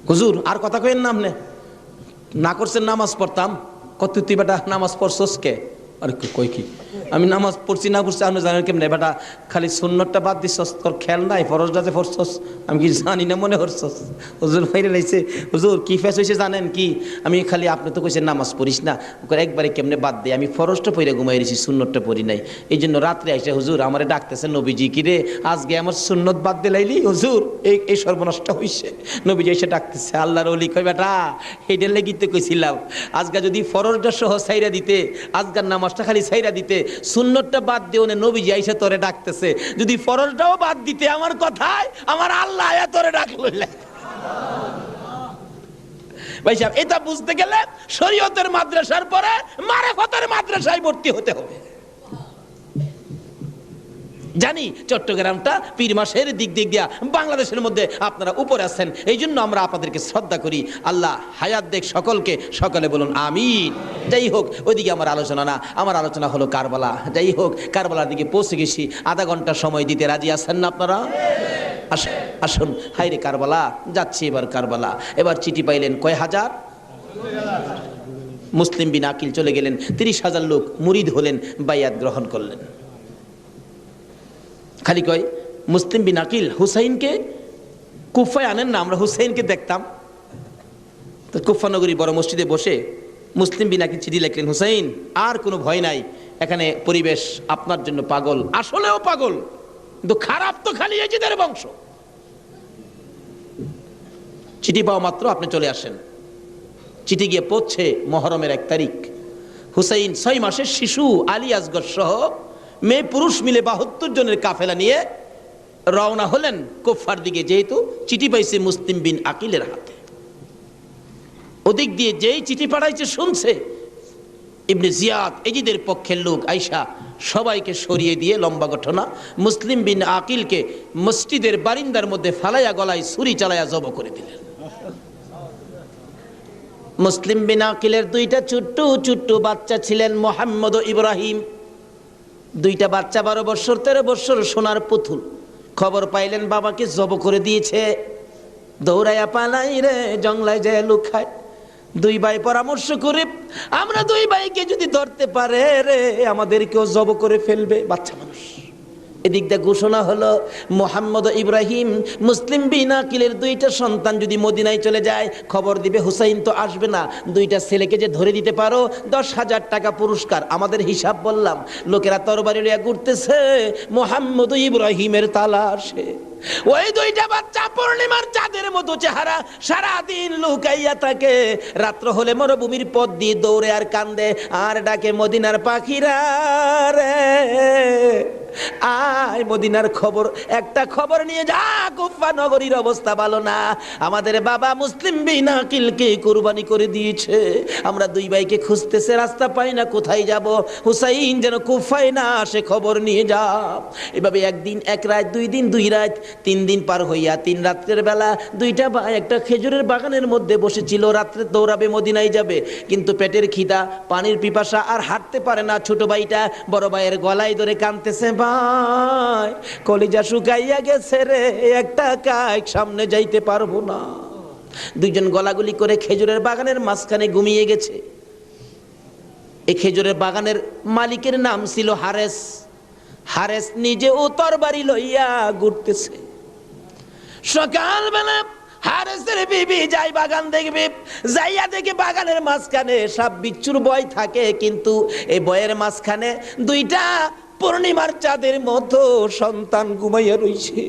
হুজুর আর কথা কইেন না, আপনি না করছেন নামাজ পড়তাম, কত তুই বেটা নামাজ পড়ছস কে? আরে কই কি আমি নামাজ পড়ছি না পড়ছি আপনি জানেন কেমনে? বেটা খালি সুন্নতটা বাদ দিছস, তোর খেয়াল নাই ফরজটা যে পড়ছস আমি কি জানি না মনে করছস? হুজুর ফাইরে লাইছে। হুজুর কি ফেস হয়েছে জানেন কি? আমি খালি আপনি তো কইছেন নামাজ পড়িস না, একবারে কেমনে বাদ দেয়, আমি ফরজটা পড়ে ঘুমাই রয়েছি, সুন্নতটা পড়ি নাই। এই জন্য রাত্রে আইসে হুজুর আমারে ডাকতেছে, নবীজি কি রে আজকে আমার সুন্নত বাদ দিলাইলি? হুজুর এই সর্বনষ্ট হইছে। নবীজি এসে ডাকতেছে, আল্লাহর ওলি কয় বেটা এইটার লেগিতে কইছিলাম, আজকে যদি ফরজটা সহ ছাইরা দিতে, আজকের নামাজটা খালি ছাইরা দিতে, সুন্নতটা বাদ দিও না, নবীজি আইসা তোরে ডাকতেছে, যদি ফরজটাও বাদ দিতে আমার কথায় আমার আল্লাহ আয়া তোরে ডাকলো। ভাই সাহেব এটা বুঝতে গেলে শরীয়তের মাদ্রাসার পরে মারেফতের মাদ্রাসায় ভর্তি হতে হবে। জানি চট্টগ্রামটা পীর মাসের দিক দিয়া বাংলাদেশের মধ্যে আপনারা উপরে আছেন, এই জন্য আমরা আপনাদেরকে শ্রদ্ধা করি। আল্লাহ হায়াত দেখ সকলকে, সকলে বলুন আমিন। যাই হোক ওইদিকে আমার আলোচনা না, আমার আলোচনা হলো কারবালা। যাই হোক কারবালার দিকে পৌঁছে গেছি, আধা ঘন্টা সময় দিতে রাজি আছেন না আপনারা? আসুন হাইরে কারবালা যাচ্ছি, এবার কারবালা। এবার চিঠি পাইলেন কয় হাজার? মুসলিম বিন আকিল চলে গেলেন, 30,000 লোক মুরিদ হলেন, বাইয়াত গ্রহণ করলেন। খালি কয় মুসলিম বিন আকিল হুসাইনকে কুফায় আনেন না, আমরা হুসাইনকে দেখতাম। তো কুফা নগরী বড় মসজিদে বসে মুসলিম বিন আকিল চিঠি লিখলেন, হুসাইন আর কোনো ভয় নাই, এখানে পরিবেশ আপনার জন্য পাগল, আসলেও পাগল, কিন্তু খারাপ তো খালি এজিদের বংশ। চিঠি পাওয়া মাত্র আপনি চলে আসেন। চিঠি গিয়ে পৌঁছে মহরমের 1 তারিখ। হুসাইন 6 মাসের শিশু আলী আসগর সহ মেয়ে পুরুষ মিলে 72 জনের কাফেলা নিয়ে রওনা হলেন কুফার দিকে, যেহেতু চিঠি পাইছে মুসলিম বিন আকিলের হাতে। ওদিক দিয়ে যেই চিঠি পাঠাইছে শুনছে, ইবনে জিয়াদ এজিদের পক্ষের লোক আইসা সবাইকে সরিয়ে দিয়ে, লম্বা ঘটনা, মুসলিম বিন আকিলকে মসজিদের বারিন্দার মধ্যে ফালাইয়া গলায় ছুরি চালাইয়া জব করে দিলেন। মুসলিম বিন আকিলের 2টা ছোট্ট ছোট্ট বাচ্চা ছিলেন, মোহাম্মদ ও ইব্রাহিম। 2টা বাচ্চা 12 বছর 13 বছর, সোনার পুতুল। খবর পাইলেন বাবাকে জব করে দিয়েছে, দৌড়াইয়া পালাই রে, জঙ্গলায় যায় লুকায়। 2 ভাই পরামর্শ করে, আমরা 2 ভাইকে যদি ধরতে পারে রে, আমাদেরকেও জব করে ফেলবে, বাচ্চা মানুষ। এদিক দিয়ে ঘোষণা হলো, মোহাম্মদ ইব্রাহিম মুসলিম বিন আকিলের 2টা সন্তান যদি মদিনায় চলে যায়, খবর দিবে হুসাইন তো আসবে না, 2টা ছেলেকে যে ধরে দিতে পারো 10,000 টাকা পুরস্কার। আমাদের হিসাব বললাম, লোকেরা তরবারি লইয়া ঘুরতেছে মোহাম্মদ ইব্রাহিমের তালাশে। ওই 2টা বাচ্চা পূর্ণিমার চাঁদের মতো চেহারা, সারাদিন লুকাইয়া থাকে। রাত্র হলে মরুভূমির পথ দিয়ে দৌড়ে আর কান্দে আর ডাকে, মদিনার পাখিরা রে আয়, মদিনার খবর, একটা খবর নিয়ে যা, কুফা নগরীর অবস্থা ভালো না, আমাদের বাবা মুসলিম বিন আকিলকে কুরবানি করে দিয়েছে, আমরা 2 ভাইকে খুঁজতেছে, রাস্তা পাই না, কোথায় যাব, হুসাইন যেন কুফায় না আসে, খবর নিয়ে যা। এভাবে 1 দিন 1 রাত, 2 দিন 2 রাত, 3 দিন পার হইয়া 3 রাত্রের বেলা 2টা ভাই একটা খেজুরের বাগানের মধ্যে বসেছিল, রাত্রে দৌড়াবে মদিনায় যাবে, কিন্তু পেটের খিদা, পানির পিপাসা, আর হাঁটতে পারে না। ছোট ভাইটা বড় ভাইয়ের গলায় ধরে কাঁদতেছে, ভাই কলিজা শুকাইয়া গেছে রে, একটা কাক সামনে যাইতে পারবো না। 2জন গলাগুলি করে খেজুরের বাগানের মাঝখানে ঘুমিয়ে গেছে। এই খেজুরের বাগানের মালিকের নাম ছিল হারেস। হারেস নিজে ও তরবারি লইয়া ঘুরতেছে। সকালবেলা হারেসের বিবি যাই বাগান দেখবে, যাইয়া দেখে বাগানের মাঝখানে সাপ বিচ্ছুর ভয় থাকে, কিন্তু এই ভয়ের মাঝখানে 2টা পূর্ণিমার চাঁদের মতো সন্তান ঘুমাইয়া রইছে।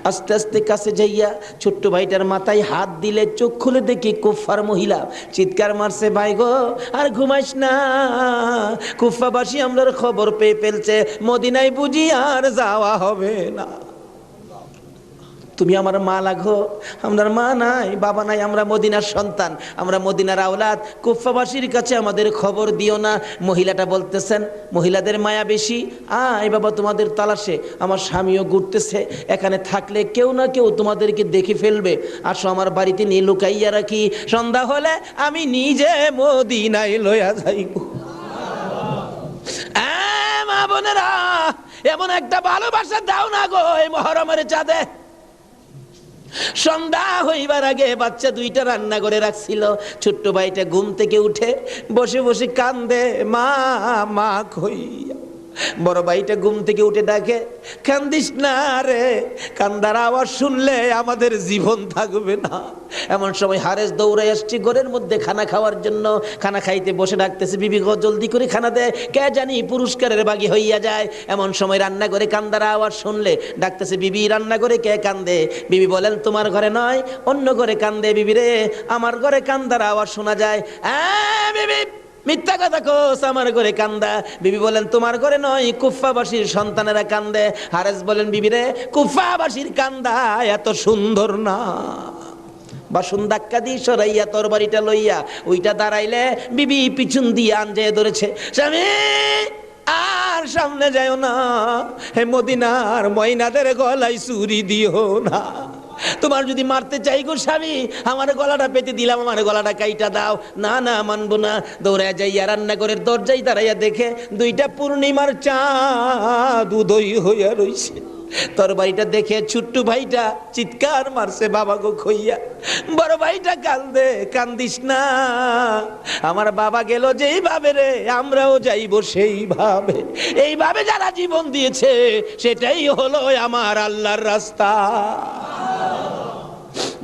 আস্তে আস্তে কাছে যাইয়া ছোট্ট ভাইটার মাথায় হাত দিলে, চোখ খুলে দেখি কুফার মহিলা, চিৎকার মারছে, ভাই গো আর ঘুমাইস না, কুফাবাসী আমরার খবর পেয়ে ফেলছে, মদিনায় বুঝি আর যাওয়া হবে না, তুমি আমার মা লাগো, আমার মা নাই, বাবা নাই, আমরা মদিনার সন্তান, আমরা মদিনার আওলাদ, কুফাবাসীর কাছে আমাদের খবর দিও না। মহিলাটা বলতেছেন, মহিলাদের মায়া বেশি, আয় বাবা তোমাদের তালাশে, আমার স্বামীও ঘুরতেছে, এখানে থাকলে কেউ না কেউ তোমাদেরকে দেখে ফেলবে, আসো আমার বাড়িতে নিয়ে লুকাইয়া রাখি, সন্ধ্যা হলে আমি নিজে মদিনায় লইয়া যাইব। মা বোনেরা, এমন একটা ভালোবাসা দাও না গো এই মহরমের চাঁদে। সন্ধ্যা হইবার আগে বাচ্চা 2টা রান্না করে রাখছিল। ছোট্ট ভাইটা ঘুম থেকে উঠে বসে বসে কান্দে, মা মা কইয়া। বড় ভাইটা ঘুম থেকে উঠে ডাকে, কান্দিস না রে, কান্দার আওয়াজ শুনলে আমাদের জীবন থাকবে না। এমন সময় হারেস দৌড়াই আসছে ঘরের মধ্যে খানা খাওয়ার জন্য। খানা খাইতে বসে ডাকতেছে, বিবি গো জলদি করে খানা দে, কে জানি পুরস্কারের বাগি হইয়া যায়। এমন সময় রান্না করে কান্দার আওয়াজ শুনলে ডাকতেছে, বিবি রান্না করে কে কান্দে? বিবি বলেন, তোমার ঘরে নয়, অন্য ঘরে কান্দে। বিবি রে, আমার ঘরে কান্দার আওয়াজ শোনা যায়। বিবি মিথ্যা কথা কোস, আমার ঘরে কান্দা। বিবি বলেন, তোমার ঘরে নয়, কুফাবাসীর সন্তানেরা কান্দে। হারেস বলেন, বিবি রে, কুফাবাসীর কান্দা এত সুন্দর না। বাসন ধাক্কা দিয়ে সরাইয়া তরবারিটা লইয়া ওইটা দাঁড়াইলে বিবি পিছন দিয়ে আঞ্জায় ধরেছে, স্বামী আর সামনে যাও না, হে মদিনার ময়নাদের গলায় চুরি দিও না। তোমার যদি মারতে চাই গো স্বামী, আমার গলাটা পেতে দিলাম, আমার গলাটা কাইটা দাও। না না, মানবো না। দৌড়ায় যাইয়া রান্নাঘরের দরজায় দাঁড়াইয়া দেখে 2টা পূর্ণিমার চাঁদ উদয় হইয়া রইছে। তরবারিটা দেখে ছোট্ট ভাইটা চিৎকার মারছে, বাবা গো খইয়া। বড় ভাইটা কান্দে, কান্দিস না, আমার বাবা গেল যেইভাবে রে, আমরাও যাইব সেইভাবে। এইভাবে যারা জীবন দিয়েছে সেটাই হলো আমার আল্লাহর রাস্তা।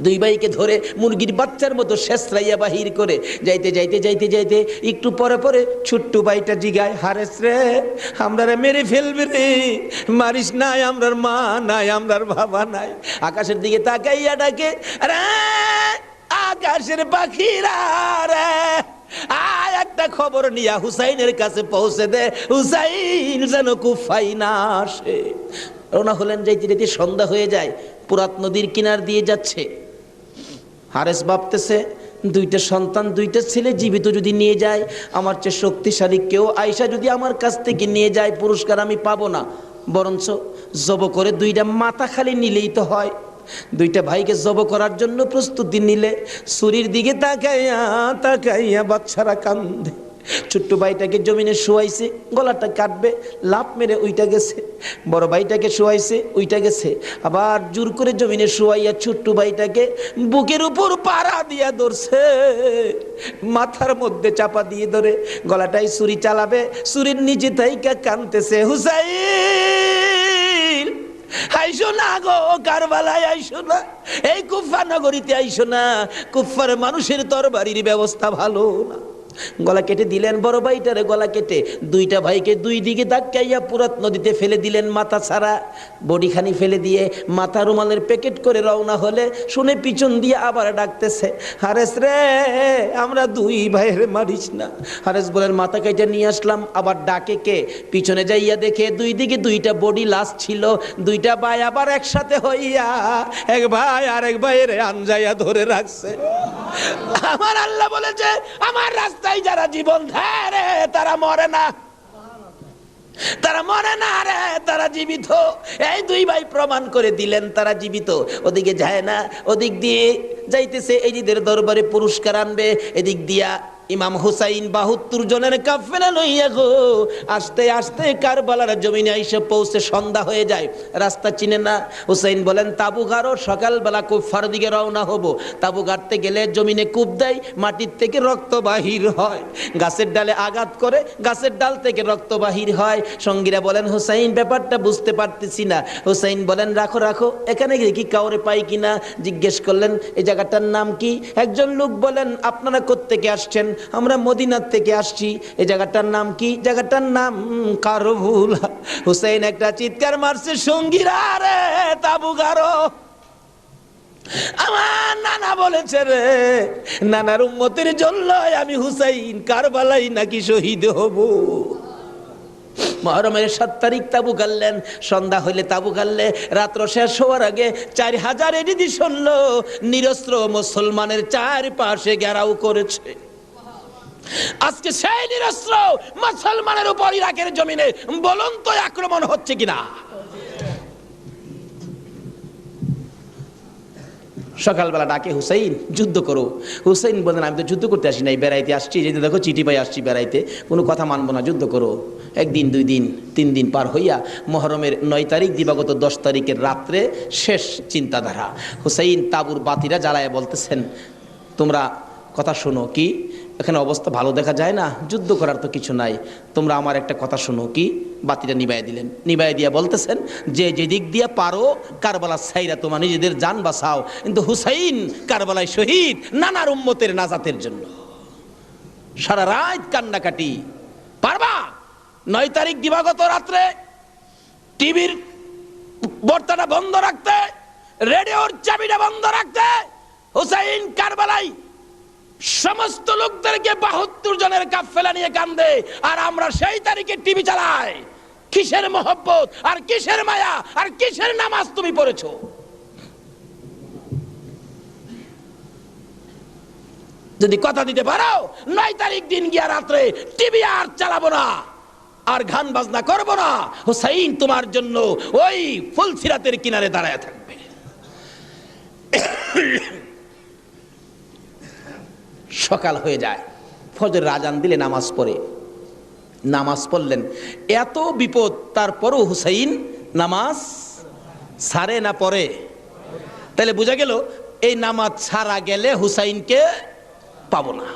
2 ভাইকে ধরে মুরগির বাচ্চার মতো শেষরাইয়া বাহির করে যাইতে যাইতে যাইতে যাইতে একটু পরে পরে ছোট্ট ভাইটা জিগায়, হারেস রে, আমরা মেরে ফেলবে রে, মারিস নাই, আমরার মা নাই, আমরার বাবা নাই। আকাশের দিকে তাকাইয়া ডাকে, আরে আকাশের পাখিরা রে, আয় একটা খবর নিয়া হুসাইনের কাছে পৌঁছে দে, হুসাইন যেন কুফায় না আসে। রওনা হলেন, যাইতে যাইতে সন্ধ্যা হয়ে যায়। পুরাত নদীর কিনার দিয়ে যাচ্ছে। হারেস ভাবতেছে, দুইটা সন্তান, দুইটা ছেলে জীবিত যদি নিয়ে যায়, আমার চেয়ে শক্তিশালী কেউ আয়সা যদি আমার কাছ থেকে নিয়ে যায়, পুরস্কার আমি পাবো না, বরঞ্চ জব করে দুইটা মাথা খালি নিলেই তো হয়। দুইটা ভাইকে জব করার জন্য প্রস্তুতি নিলে ছুরির দিকে তাকাইয়া তাকাইয়া বাচ্চারা কান্দে। ছোট্ট ভাইটাকে জমিনে শোয়াইছে, গলাটা কাটবে, লাফ মেরে উইটা গেছে। বড় ভাইটাকে শোয়াইছে, উইটা গেছে। আবার জোর করে জমিনে শোয়াইয়া ছোট্ট ভাইটাকে বুকের উপর পাড়া দিয়া ধরছে, মাথার মধ্যে চাপা দিয়ে ধরে গলাটাই ছুরি চালাবে, ছুরির নিচে থাইকা কানতেছে, হুসাইন আইসো না গো, কারবালায় আইসো না, এই কুফা নগরীতে আইসো না, কুফার মানুষের তরবারির ব্যবস্থা ভালো না। গলা কেটে দিলেন বড় ভাইটারে, গলা কেটে দুইটা ভাইকে দুই দিকে ধাক্কাইয়া পুরাত নদীতে ফেলে দিলেন, মাথা ছাড়া বডিখানি ফেলে দিয়ে মাথা রুমালের প্যাকেট করে রওনা হলে শুনে পিছন দিয়ে আবার ডাকতেছে, হারেস রে আমরা দুই ভাইয়ের মারিস না। হারেস বলেন, মাথা কেটে নিয়ে আসলাম। আবার ডাকে কে? পিছনে যাইয়া দেখে দুই দিকে দুইটা বডি লাশ ছিল। দুইটা ভাই আবার একসাথে হইয়া এক ভাই আর এক ভাইয়ের আনজাইয়া ধরে রাখছে। আমার আল্লাহ বলেছে, আমার রাস্তায় যারা জীবন দেয় রে তারা মরে না, তারা মরে না রে, তারা জীবিত। এই দুই ভাই প্রমাণ করে দিলেন তারা জীবিত। ওদিকে যায় না, ওদিক দিয়ে যাইতেছে, এজিদের দরবারে পুরস্কার আনবে। এদিক দিয়া ইমাম হুসাইন ৭২ জনের কাফেলা লইয়া গো আস্তে আস্তে কারবালার জমিনে এসে পৌঁছে সন্ধ্যা হয়ে যায়। রাস্তা চিনে না। হুসাইন বলেন, তাবু গাড়ো, সকালবেলা কুফার দিকে রওনা হব। তাবু গাড়তে গেলে জমিনে কূপ দেয়, মাটির থেকে রক্ত বাহির হয়। গাছের ডালে আঘাত করে, গাছের ডাল থেকে রক্ত বাহির হয়। সঙ্গীরা বলেন, হুসাইন ব্যাপারটা বুঝতে পারতেছি না। হুসাইন বলেন, রাখো রাখো, এখানে গিয়ে কি কাউরে পাই কিনা জিজ্ঞেস করলেন, এই জায়গাটার নাম কি? একজন লোক বলেন, আপনারা কোত্থেকে আসছেন? আমরা মদিনার থেকে আসছি। এই জায়গাটার নাম কি? জায়গাটার নাম কারবুলা। হুসাইন একটা চিৎকার মারছে, সঙ্গীরা রে তাবু গাড়ো। আমার নানা বলেছে রে, নানার উম্মতের জন্য আমি হুসাইন কারবালাই নাকি শহীদ হব। মুহররমের ৭ তারিখ তাবু গাড়লেন। সন্ধ্যা হইলে তাবু গাড়লে রাত্র শেষ হওয়ার আগে ৪,০০০ এডিশন নিরস্ত্র মুসলমানের চারপাশে ঘেরাও করেছে। আজকে সেই নিরস্ত্র মুসলমানের উপর ইরাকের জমিনে বলুন তো আক্রমণ হচ্ছে কিনা? সকালবেলা ডাকে, হুসাইন যুদ্ধ করো। হুসাইন বলেন, আমি তো যুদ্ধ করতে আসি নাই, বেড়াইতে আসছি। যেতে দেখো চিঠি পাই আসছি বেড়াইতে, কোনো কথা মানবো না, যুদ্ধ করো। একদিন, 2 দিন, 3 দিন পার হইয়া মুহররমের 9 তারিখ দিবাগত 10 তারিখের রাত্রে শেষ চিন্তাধারা। হুসাইন তাবুর বাতিরা জ্বালায় বলতেছেন, তোমরা কথা শোনো। কি? এখানে অবস্থা ভালো দেখা যায় না, যুদ্ধ করার তো কিছু নাই, তোমরা আমার একটা কথা শোনো। কি? বাতিটা নিবাই দিলেন। নিবাই দিয়া বলতেছেন, যে যেদিক দিয়া পারো কারবালা ছাইরা তোমার নিজেদের জান বাঁচাও, কিন্তু হুসাইন কারবালায় শহীদ নানার উম্মতের নাজাতের জন্য। সারা রাত কান্নাকাটি। পারবা? 9 তারিখ দিবাগত রাত্রে টিভির বার্তাটা বন্ধ রাখতে, রেডিওর চাবিটা বন্ধ রাখতে। হুসাইন কারবালায় সমস্ত লোকদেরকে ৭২ জনের কাফেলা নিয়ে কান্দে, আর আমরা সেই তারিখে টিভি চালাই। কিসের মহব্বত আর কিসের মায়া আর কিসের নামাজ তুমি পড়েছো? যদি কথা দিতে পারো 9 তারিখ দিন গিয়া রাত্রে টিভি আর চালাবো না, আর গান বাজনা করবো না, হুসাইন তোমার জন্য ওই ফুলসিরাতের কিনারে দাঁড়ায় থাকবে। সকাল হয়ে যায়, ফজর আজান দিলে নামাজ পড়ে। নামাজ পড়লেন, এত বিপদ তারপরও হুসাইন নামাজ ছাড়ে না পড়ে। তাহলে বোঝা গেল এই নামাজ ছাড়া গেলে হুসাইনকে পাবো না।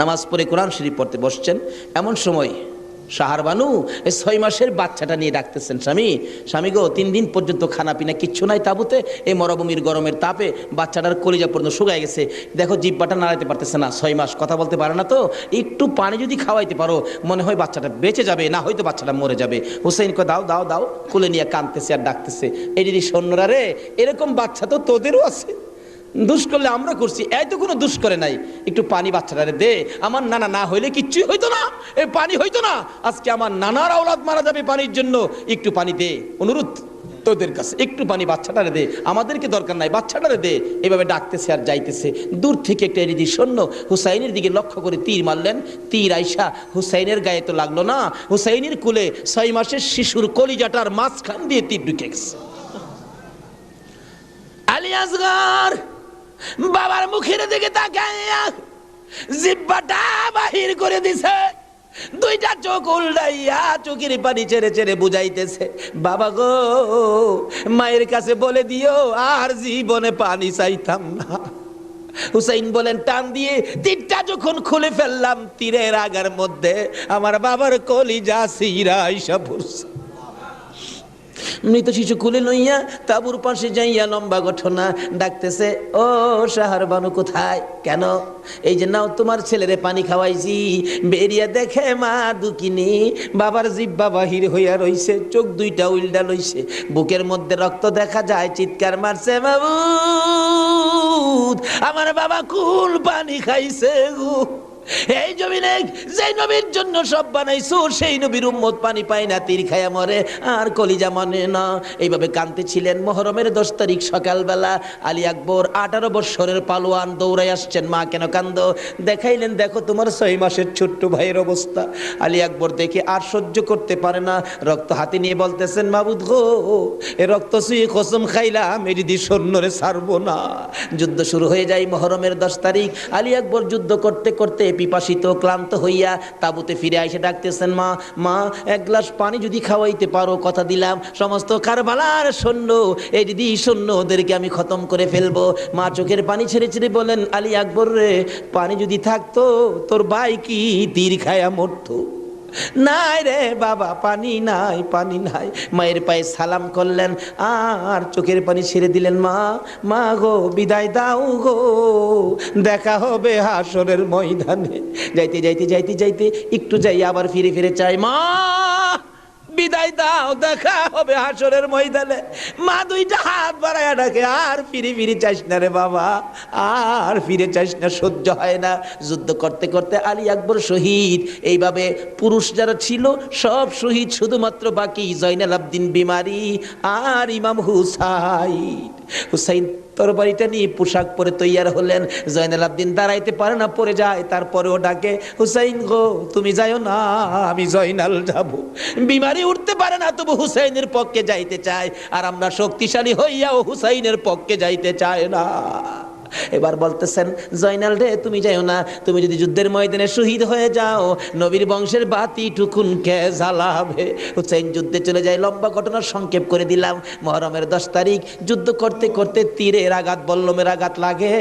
নামাজ পড়ে কোরআন শরীফ পড়তে বসছেন, এমন সময় শাহার বানু এই 6 মাসের বাচ্চাটা নিয়ে ডাকতেছেন, স্বামী স্বামী গো, 3 দিন পর্যন্ত খানা পিনা কিচ্ছু নাই তাবুতে, এই মরুভূমির গরমের তাপে বাচ্চাটার কলিজা পর্যন্ত শুকায় গেছে, দেখো জিহ্বাটা নাড়াইতে পারতেছে না, 6 মাস কথা বলতে পারে না, তো একটু পানি যদি খাওয়াইতে পারো মনে হয় বাচ্চাটা বেঁচে যাবে, না হয়তো বাচ্চাটা মরে যাবে। হুসাইন কয় দাও দাও দাও, কোলে নিয়ে কাঁদতেছে আর ডাকতেছে, এই দিদি সৈন্যরা রে, এরকম বাচ্চা তো তোদেরও আছে, দুষ করলে আমরা করছি, এই তো কোনো দুষ করে নাই, একটু পানি বাচ্চাটারে দে। আমার নানা না হইলে কিচ্ছুই হইতো না, এই পানি হইতো না, আজকে আমার নানার আওলাদ মারা যাবে পানির জন্য, একটু পানি দে, অনুরোধ তোদের কাছে একটু পানি বাচ্চাটারে দে, আমাদেরকে দরকার নাই, বাচ্চাটারে দে। এভাবে ডাকতেছে আর যাইতেছে। দূর থেকে একটা এরিদি সৈন্য হুসাইনের দিকে লক্ষ্য করে তীর মারলেন। তীর আইসা হুসাইনের গায়ে তো লাগলো না, হুসাইনের কুলে 6 মাসের শিশুর কলিজাটার মাঝখান দিয়ে তীর ঢুকে গেছে। আলী আসগর বাবার মুখের দিকে তাকাইয়া জিহ্বাটা বাহির করে দিছে, দুইটা চোখ উল্টাইয়া চোখের পানি ছেড়ে ছেড়ে বুঝাইতেছে, বাবা গো মায়ের কাছে বলে দিও আর জীবনে পানি চাইতাম না। হুসাইন বলেন, টান দিয়ে তীরটা যখন খুলে ফেললাম, তীরের আগার মধ্যে আমার বাবার কলিজা সিরা আইসা পড়ছে। মৃত শিশু কুলে লইয়া তাবুর পাশে যাইয়া লম্বা ঘটনা ডাকতেছে, ও শাহর বানু কোথায়? কেন? এই যে নাও তোমার ছেলেরে পানি খাওয়াইছি। বেরিয়া দেখে মা দুকিনি বাবার জিহ্বা বাহির হইয়া রইছে, চোখ দুইটা উল্টা লইছে, বুকের মধ্যে রক্ত দেখা যায়, চিৎকার মারছে, মাবুদ আমার বাবা কুল পানি খাইছে গো। এই জমিনে যে নবীর জন্য সব বানাইছো, সেই নবীর উম্মত পানি পায় না, তীর খায়া মরে আর কলিজা মানে না। এইভাবে কাঁদতেছিলেন। মুহররমের 10 তারিখ সকালবেলা আলী আকবর 18 বৎসরের পালোয়ান দৌড়াই আসছেন। মা কেন কান্দো? দেখাইলেন, দেখো তোমার 6 মাসের ছোট্ট ভাইয়ের অবস্থা। আলী আকবর দেখে আর সহ্য করতে পারে না, রক্ত হাতে নিয়ে বলতেছেন, মাবুদ গো এ রক্ত ছুঁয়ে কসম খাইলাম এরিদি সৈন্যরে ছাড়বো না। যুদ্ধ শুরু হয়ে যায় মুহররমের 10 তারিখ। আলী আকবর যুদ্ধ করতে করতে পিপাসিত ক্লান্ত হইয়া তাবুতে ফিরে এসে ডাকতেছেন, মা মা এক গ্লাস পানি যদি খাওয়াইতে পারো, কথা দিলাম সমস্ত কারবালার সৈন্য, এই দিদি সৈন্য ওদেরকে আমি খতম করে ফেলবো। মা চোখের পানি ছেড়ে ছেড়ে বলেন, আলী আকবর রে, পানি যদি থাকতো তোর ভাই কি তীর খায়া মরতো? নাই রে বাবা, পানি নাই, পানি নাই। মায়ের পায়ে সালাম করলেন আর চোখের পানি ছেড়ে দিলেন। মা মা গো বিদায় দাও গো, দেখা হবে হাসরের ময়দানে। যাইতে যাইতে যাইতে যাইতে একটু যাই আবার ফিরে ফিরে চাই, মা বিদায় দাও, দেখা হবে হাসরের ময়দানে। মা দুইটা হাত বাড়াইয়া ডাকে, আর ফিরে ফিরে চাইস না রে বাবা, আর ফিরে চাইস না, সহ্য হয় না। যুদ্ধ করতে করতে আলী আকবর শহীদ। এইভাবে পুরুষ যারা ছিল সব শহীদ, শুধুমাত্র বাকি জয়নাল আবদিন বিমারি আর ইমাম হুসাইন। হুসাইন তরবারিটা নিয়ে পোশাক পরে তৈয়ার হলেন। জয়নাল আবদিন দাঁড়াইতে পারে না, পড়ে যায়, তারপরেও ডাকে, হুসাইন গো তুমি যাইও না, আমি জয়নাল যাব। বিমারি উঠতে পারে না, তবু হুসাইনের পক্ষে যাইতে চায়, আর আমরা শক্তিশালী হইয়াও হুসাইনের পক্ষে যাইতে চায় না। এবার বলতেছেন, জয়নাল রে তুমি যাইও না, তুমি যদি যুদ্ধের ময়দানে শহীদ হয়ে যাও, নবীর বংশের বাতি টুকুন কে জ্বালাবে? হুসাইন যুদ্ধে চলে যায়। লম্বা ঘটনা সংক্ষেপ করে দিলাম। মুহররমের 10 তারিখ যুদ্ধ করতে করতে তীরের আঘাত, বল্লমের আঘাত লাগে,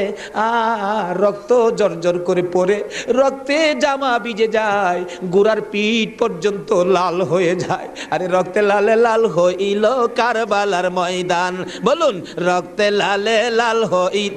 আর রক্ত জর্জর করে পড়ে, রক্তে জামা ভিজে যায়, গোড়ার পিঠ পর্যন্ত লাল হয়ে যায়। আরে রক্তে লালে লাল হইল কারবালার ময়দান, বলুন রক্তে লালে লাল হইল।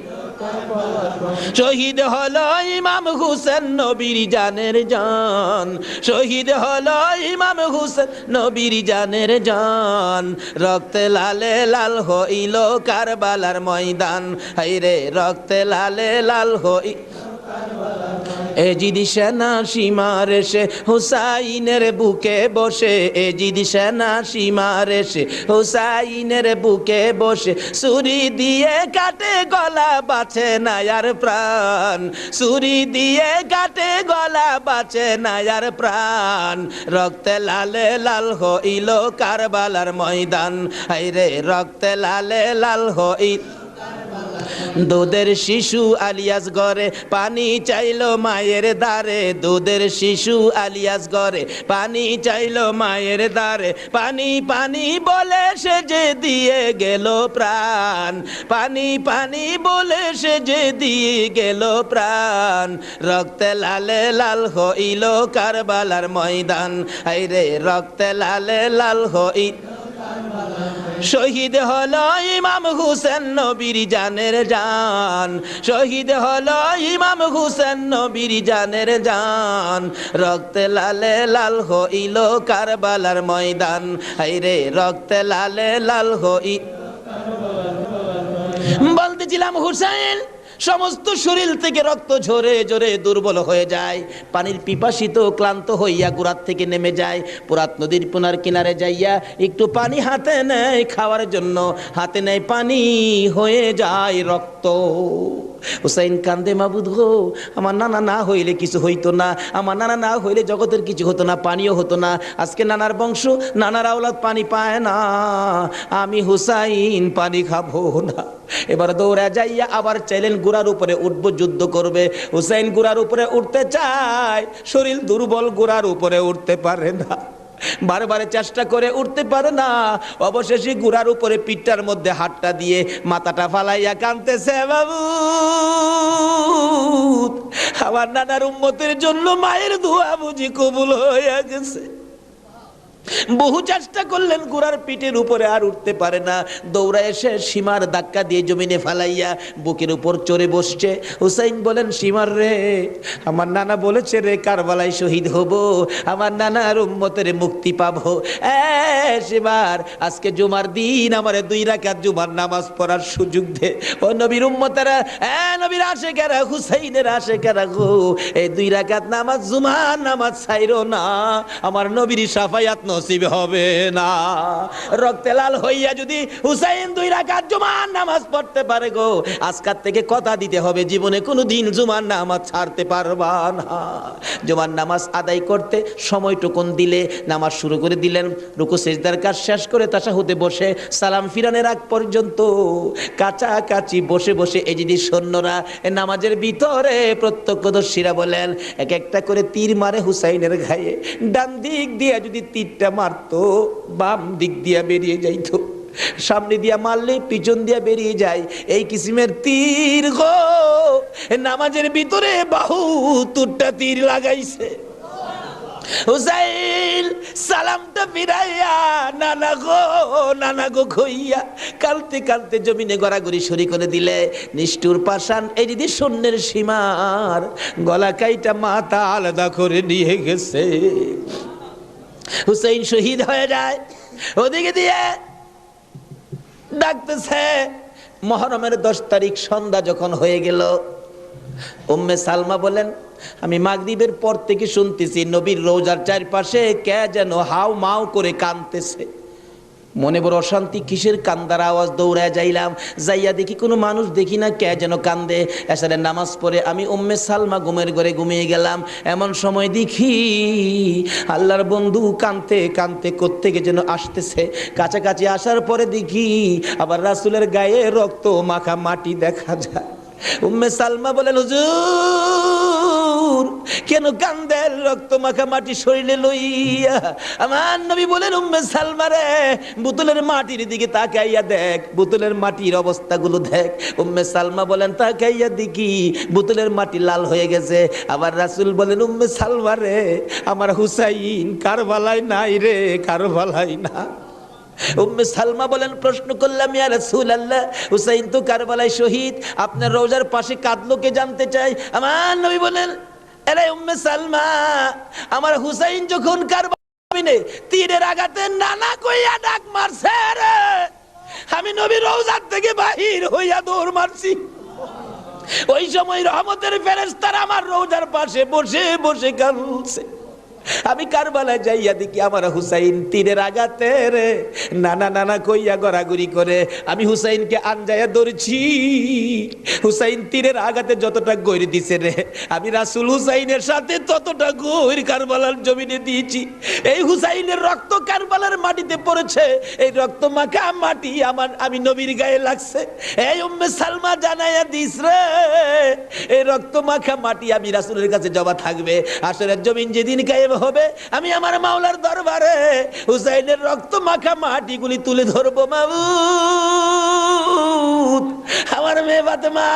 শহীদ হলো ইমাম হুসেন নবীর জানের জান, শহীদ হলো ইমাম হুসেন নবীর জানের জান, রক্তে লালে লাল হইল কারবালার ময়দান, হায়রে রক্তে লালে লাল হই। এজিদ সেনা সীমার এসে হুসাইনের বুকে বসে, এজিদ সেনা সীমার এসে হুসাইনের বুকে বসে, ছুরি দিয়ে কাটে গলা বাঁচে না আর প্রাণ, ছুরি দিয়ে কাটে গলা বাঁচে না আর প্রাণ, রক্তে লালে লাল হইল কারবালার ময়দান, হায়রে রক্তে লালে লাল হইল। দুধের শিশু আলিয়াস ঘরে পানি চাইলো মায়ের দ্বারে, দুধের শিশু আলিয়াস ঘরে পানি চাইলো মায়ের দ্বারে, পানি পানি বলে সে যে দিয়ে গেল প্রাণ, পানি পানি বলে সে যে দিয়ে গেল প্রাণ, রক্তে লালে লাল হইল কারবালার ময়দান, হায়রে রক্তে লালে লাল হইল। শহীদ হলো ইমাম হুসেন নবীর জানের জান, শহীদ হলো ইমাম হুসেন নবীর জানের জান, রক্তে লালে লাল হইল কারবালার ময়দান, হায়রে রক্তে লালে লাল হইল। বলতেছিলাম হুসাইন সমস্ত শরীর থেকে রক্ত ঝরে ঝরে দুর্বল হয়ে যায়, পানির পিপাসিত ক্লান্ত হইয়া গুড়ার থেকে নেমে যায়, পুরাত নদীর পুনার কিনারে যাইয়া একটু পানি হাতে নেয় খাওয়ার জন্য, হাতে নেয় পানি হয়ে যায় রক্ত। হুসাইন কান্দে, মাবুদ গো আমার নানা না হইলে কিছু হইতো না, আমার নানা না হইলে জগতের কিছু হতো না, পানিও হতো না, আজকে নানার বংশ নানার আওলাদ পানি পায় না, আমি হুসাইন পানি খাবো না। এবার দৌড়া যাইয়া আবার চাইলেন গুড়ার উপরে উঠবো, যুদ্ধ করবে। হুসাইন গুড়ার উপরে উঠতে চায়, শরীর দুর্বল, গুড়ার উপরে উঠতে পারে না, বারবার চেষ্টা করে উঠতে পারে না, অবশেষে গুড়ার উপরে পিঠটার মধ্যে হাতটা দিয়ে মাথাটা ফালাইয়া কাঁদতেছে, বাবু আমার নানার উম্মতের জন্য মায়ের দোয়া বুঝি কবুল হয়ে গেছে। বহু চেষ্টা করলেন, গুড়ার পিঠের উপরে আর উঠতে পারে না, দৌড়া এসে সীমার ধাক্কা দিয়ে জমিনে ফালাইয়া বুকের উপর চড়ে বসছে। হুসাইন বলেন, সীমার রে, আমার নানা বলেছে রে কারবালায় শহীদ হব, আমার নানার উম্মতের মুক্তি পাবো। সীমার আজকে জুমার দিন আমারে 2 রাকাত জুমার নামাজ পড়ার সুযোগ দে। ও নবীর উম্মতেরা, নবীর আশেকেরা, হুসাইনের আশেকেরা গো, এই 2 রাকাত নামাজ জুমার নামাজ ছাইরো না, আমার নবীর শাফায়াত নসিব হবে না। রক্তে লাল হইয়া যদি হুসাইন 2 রাকাত জুমার নামাজ পড়তে পারে গো, আজকাল থেকে কথা দিতে হবে জীবনে কোনো দিন জুমার নামাজ ছাড়তে পারবা না। জুমার নামাজ আদায় করতে সময়টুকুন দিলে নামাজ শুরু করে দিলেন, রুকু সিজদার কাজ শেষ করে তাশাহুদে বসে সালাম ফিরানের আগ পর্যন্ত কাছাকাছি বসে বসে এই যদি সৈন্যরা নামাজের ভিতরে প্রত্যক্ষদর্শীরা বলেন এক একটা করে তীর মারে হুসাইনের গায়ে, ডান দিক দিয়ে যদি তীরটা মারতো বাম দিক দিয়া বেরিয়ে যাইতো, সামনে দিয়া মারলে পিছন দিয়া বেরিয়ে যায়, এই কিসিমের তীর গো নামাজের ভিতরে 72টা তীর লাগাইছে। হুসাইন সালামটা ফিরাইয়া নানা গো কইয়া কালতে কালতে জমিনে গড়াগড়ি শুরু করে দিলে, নিষ্ঠুর পাষাণ এই দিদি সৈন্যের সীমার গলা কাইটা মাথা আলাদা করে নিয়ে গেছে। হুসাইন শহীদ হয়ে যায়, ওদিকে দিয়ে ডাকতেছে। মুহররমের 10 তারিখ সন্ধ্যা যখন হয়ে গেল, উম্মে সালমা বলেন, আমি মাগরিবের পর থেকে শুনতেছি নবীর রওজার চারপাশে কে যেন হাউ মাউ করে কাঁদতেছে। মনে বড় অশান্তি, কিসের কান্দার আওয়াজ? দৌড়ায় যাইলাম, যাইয়া দেখি কোনো মানুষ দেখি না, কে যেন কান্দে। এসারে নামাজ পড়ে আমি উম্মে সালমা ঘুমের ঘরে ঘুমিয়ে গেলাম, এমন সময় দেখি আল্লাহর বন্ধু কাঁদতে কাঁদতে কোত্থেকে যেন আসতেছে। কাছাকাছি আসার পরে দেখি আবার রাসূলের গায়ে রক্ত মাখা মাটি দেখা যায়। উম্মে সালমা বলেন, হুজুর কেন কান্দেন রক্ত মাখা মাটি শরীরে লইয়া? আমার নবী বলেন, উম্মে সালমা রে, বোতলের মাটির দিকে তাকাইয়া দেখ, বোতলের মাটির অবস্থাগুলো দেখ। উম্মে সালমা বলেন, তাকাইয়া দেখি বোতলের মাটি লাল হয়ে গেছে। আবার রাসূল বলেন, উম্মে সালমা রে, আমার হুসাইন কারবালায় নাই রে, কারবালায় না। উম্মে সালমা বলেন, প্রশ্ন করলাম, ইয়া রাসূলুল্লাহ, হুসাইন তো কারবালায় শহীদ, আপনার রওজার পাশে কাঁদলো কে জানতে চাই। আমার নবী বলেন, আরে উম্মে সালমা, আমার হুসাইন যখন কারবালায় তীরের আঘাতে নানা কইয়া ডাক মারছে রে, আমি নবী রওজার থেকে বাহির হইয়া দৌড় মারছি। ওই সময় রহমতের ফেরেশতারা আমার রওজার পাশে বসে বসে কাঁদছে। আমি কারবালায় যাইয়া দেখি আমার হুসাইন তীরের আঘাতে রে নানা নানা কইয়া গড়াগড়ি করে। আমি হুসাইনকে আনজায়া ধরছি, হুসাইন তীরের আঘাতে যতটা গৈর দিছে রে, আমি রাসূল হুসাইনের সাথে ততটা গৈর কারবালার জমিনে দিয়েছি। এই হুসাইনের রক্ত কারবালার মাটিতে পড়েছে, এই রক্ত মাখা মাটি আমি নবীর গায়ে লাগছে। এই উম্মে সালমা জানাইয়া দিস রে, এই রক্ত মাখা মাটি আমি রাসূলের কাছে জমা থাকবে। আসরের জমিন যেদিন গায়ে হবে, আমি আমার মাওলার দরবারে হুসাইনের রক্ত মাখা মাটিগুলি তুলে ধরবো। মাবুদ, আমার মেয়ে ফাতেমা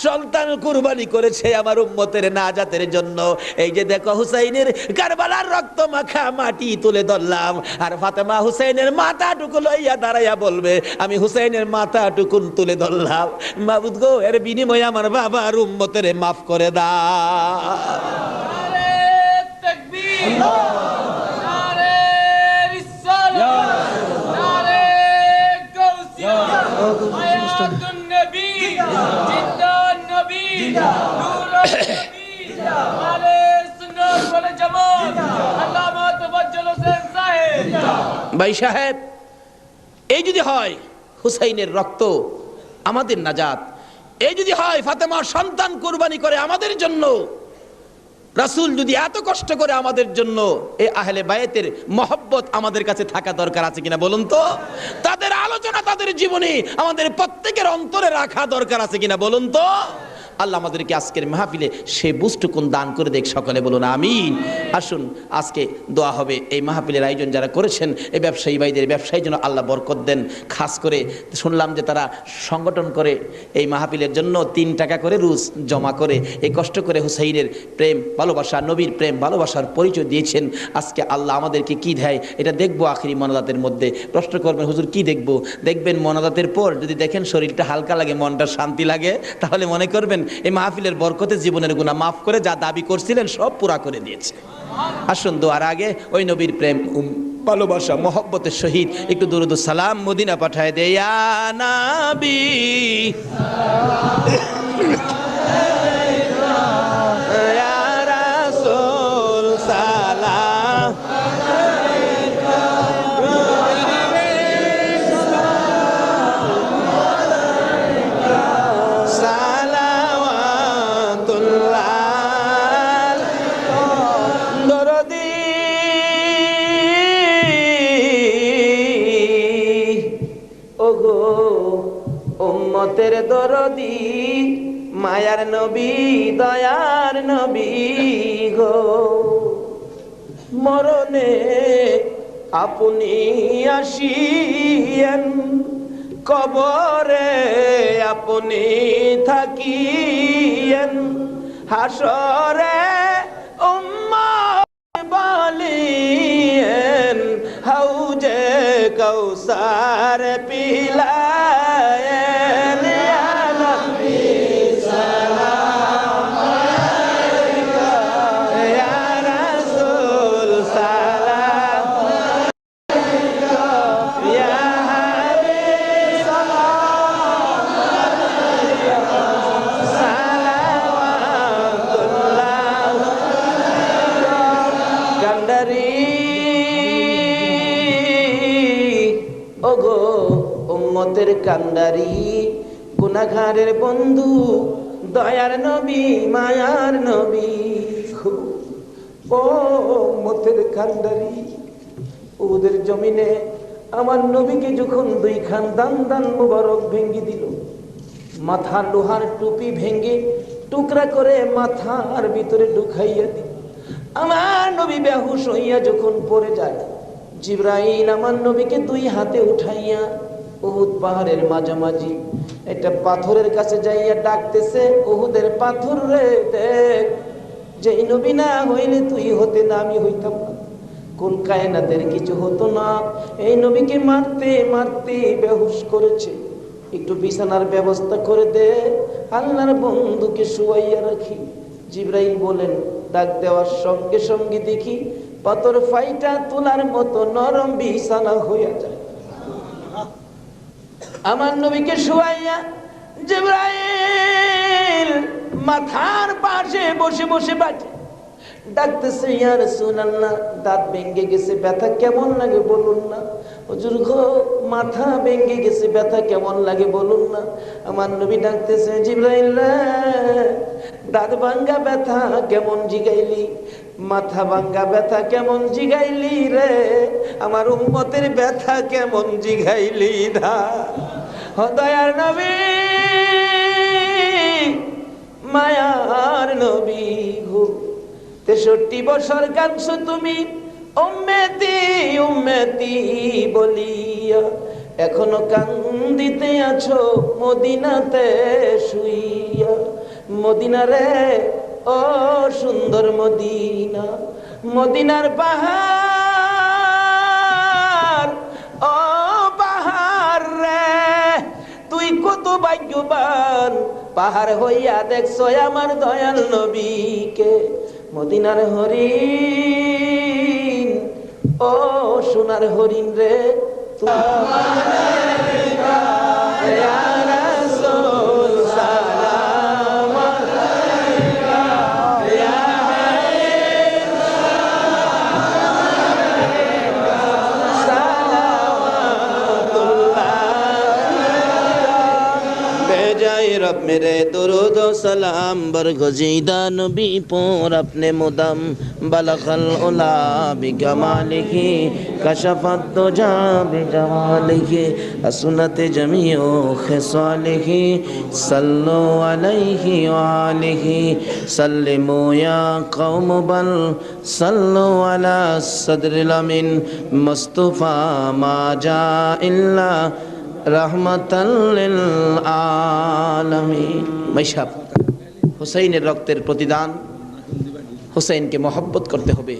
সন্তান কুরবানি করেছে আমার উম্মতের নাজাতের জন্য। এই যে দেখো হুসাইনের কারবালার রক্ত মাখা মাটি তুলে ধরলাম, আর ফাতেমা হুসাইনের মাথাটুকু লইয়া দাঁড়াইয়া বলবে, আমি হুসাইনের মাথাটুকু তুলে ধরলাম। মাবুদ গো, এর বিনিময়ে আমার বাবার উম্মতের মাফ করে দাও। নারে রিসালাত, নারে গাউসিয়া, হায়াতুন নবী জিন্দা নবী, নূর নবী, আলে সুন্নাত ওয়াল জামাত, আল্লামা তাওয়াজ্জুল হোসেন সাহেব। ভাই সাহেব, এই যদি হয় হুসাইনের রক্ত আমাদের নাজাত, এই যদি হয় ফাতেমার সন্তান কুরবানি করে আমাদের জন্য, রাসূল যদি এত কষ্ট করে আমাদের জন্য, এই আহলে বায়েতের মহব্বত আমাদের কাছে থাকা দরকার আছে কিনা বলুন তো? তাদের আলোচনা, তাদের জীবনী আমাদের প্রত্যেকের অন্তরে রাখা দরকার আছে কিনা বলুন তো? আল্লাহ আমাদেরকে আজকের মাহফিলে সে বুঝটুকুন দান করে দেখ, সকলে বলুন আমিন। আসুন আজকে দোয়া হবে। এই মাহফিলের আয়োজন যারা করেছেন, এই ব্যবসায়ী ভাইদের ব্যবসায়ী যেন আল্লাহ বরকত দেন। খাস করে শুনলাম যে তারা সংগঠন করে এই মাহফিলের জন্য 3 টাকা করে রোজ জমা করে এই কষ্ট করে হুসাইনের প্রেম ভালোবাসা, নবীর প্রেম ভালোবাসার পরিচয় দিয়েছেন। আজকে আল্লাহ আমাদেরকে কি দেয় এটা দেখবো আখিরি মোনাজাতের মধ্যে। প্রশ্ন করবেন হুজুর কি দেখবো? দেখবেন মোনাজাতের পর যদি দেখেন শরীরটা হালকা লাগে, মনটা শান্তি লাগে, তাহলে মনে করবেন এই মাহফিলের বরকতে জীবনের গুনাহ মাফ করে যা দাবি করছিলেন সব পুরা করে দিয়েছে। আসুন দোয়ার আগে ওই নবীর প্রেম ভালোবাসা মহব্বতের সহিত একটু দুরূদ ও সালাম মদিনা পাঠায় দে ইয়া নবী ইয়া রাসূল সালাম উম্মতের দরদি মায়ার নবী দয়ার নবী গো, মরণে আপনি আসিয়েন, কবরে আপনি থাকিয়েন, হাসরে উম্মত বলিয়েন, হাউজে কৌসার পিলায়েন, ইয়া নবী সালাম আলাইকা, ইয়া রাসূল সালাম আলাইকা, ইয়া হাবিব সালাম আলাইকা, সালাওয়াতুল্লাহ কান্ডারি ওগো উম্মতের কান্ডারি, গুনাহগারের বন্ধু দয়ার নবী মায়ার নবী, ও উম্মতের কান্ডারি, ওদের জমিনে আমার নবীকে যখন 2 খান দান মুবারক ভেঙ্গে দিল, মাথা লোহার টুপি ভেঙ্গে টুকরা করে মাথার ভিতরে ঢুকাইয়া দিল, আমার নবী বেহুশ হইয়া যখন পড়ে যায়, জিবরাইল আমার নবীকে 2 হাতে উঠাইয়া উহুদ পাহাড়ের মাঝামাঝি একটা পাথরের কাছে যাইয়া ডাকতেছে, উহুদের পাথর রে দেখ, যে নবী না হইলে তুই হতে না, আমি হইতাম না, কোন কায়নাতের কিছু হতো না, এই নবীকে মারতে মারতে বেহুশ করেছে, একটু বিছানার ব্যবস্থা করে দে, আল্লাহর বন্ধুকে শুয়াইয়া রাখি। জিবরাইল বলেন, ডাক দেওয়ার সঙ্গে সঙ্গে দেখি পাথর ফাইটা তোলার মতো নরম বিছানা হইয়া যায়। আমার নবীকে শুয়াইয়া জিবরাইল মাথার পাশে বসে বসে বাজে ডাকতেছে, ইয়া রাসূলুল্লাহ, দাঁত ভেঙে গেছে, ব্যথা কেমন লাগে বলুন না। হুজুর গো, মাথা ভেঙে গেছে, ব্যথা কেমন লাগে বলুন না। আমার নবী ডাকতেছে, জিবরাইল রে, দাঁত ভাঙ্গা ব্যথা কেমন জিগাইলি, মাথা ভাঙ্গা ব্যথা কেমন জিগাইলি রে, আমার উম্মতের ব্যথা কেমন জিগাইলি দা। দয়ার নবী মায়ার নবী গো, 63 বছর কাঁদছো তুমি উম্মতি উম্মতি বলিয়া, এখনো কান্দিতে আছো মদিনাতে শুইয়া। মদিনা রে ও সুন্দর মদিনা, মদিনার পাহাড়, ও পাহাড় রে তুই কত ভাগ্যবান, পাহাড় হইয়া দেখছো আমার দয়াল নবীকে। মদিনার হরিণ, ও সোনার হরিণ রে, ইয়া রাসূল जाए रब मेरे दुरूद व सलाम बरगुज़ीदा नबी पर अपने मुदम बलगल उला बिकमालिही कशफत दुजा बिजमालिही हसनत जमीउ खिसालिही सल्लु अलैहि व आलिही सल्लिमू या कौम बल सल्लु अला सदरिल अमीन मुस्तफा मा जा इल्ला रहमताल लिल आलामीन। মাইশাব হুসাইনের রক্তের প্রতিদান, হুসাইনকে মহব্বত করতে হবে।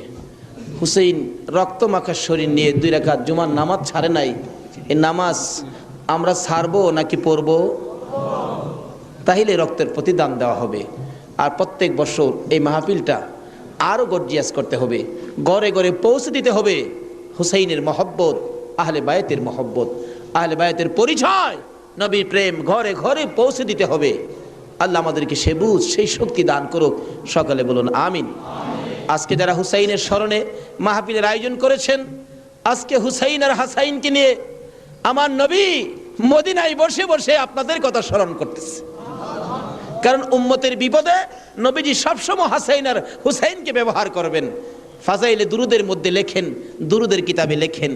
হুসাইন রক্ত মাখা শরীর নিয়ে 2 রাকাত জুমার নামাজ ছাড়ে নাই। এই নামাজ আমরা ছাড়বো নাকি পড়বো? তাহলে রক্তের প্রতিদান দেওয়া হবে। আর প্রত্যেক বছর এই মাহফিলটা আরো গর্জিয়াস করতে হবে, ঘরে ঘরে পৌঁছে দিতে হবে হুসাইনের মহব্বত, আহলে বায়তের মহব্বত, আহলে বায়তের পরিচয়, নবীর প্রেম ঘরে ঘরে পৌঁছে দিতে হবে। আল্লাহ আমাদেরকে সে বুঝ সেই শক্তি দান করুক, সকলে বলুন আমিন। আজকে যারা হুসাইনের স্মরণে মাহফিলের আয়োজন করেছেন, আজকে হুসাইন আর হাসাইনকে নিয়ে আমার নবী মদিনায় বসে বসে আপনাদের কথা স্মরণ করতেছে। কারণ উম্মতের বিপদে নবীজি সবসময় হাসাইন আর হুসাইনকে ব্যবহার করবেন। ফাজাইলে দুরুদের মধ্যে লেখেন, দুরুদের কিতাবে লেখেন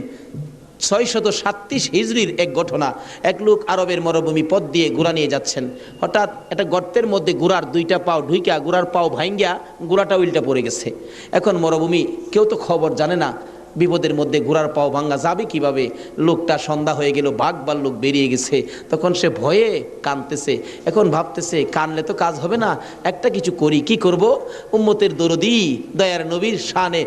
637 হিজরির এক ঘটনা। এক লোক আরবের মরুভূমি পথ দিয়ে ঘোড়া নিয়ে যাচ্ছেন, হঠাৎ একটা গর্তের মধ্যে ঘোড়ার 2টা পাও ঢুইকা ঘোড়ার পাও ভাঙ্গিয়া ঘোড়াটা উল্টা পড়ে গেছে। এখন মরুভূমি, কেউ তো খবর জানে না, বিপদের মধ্যে ঘোড়ার পাও ভাঙ্গা যাবে কিভাবে। লোকটা সন্ধ্যা হয়ে গেল, বাঘ ভাল্লুক বেরিয়ে গেছে, তখন সে ভয়ে কাঁদতেছে। এখন ভাবতেছে কানলে তো কাজ হবে না, একটা কিছু করি। কি করব? উম্মতের দরুদি দয়ার নবীর শানে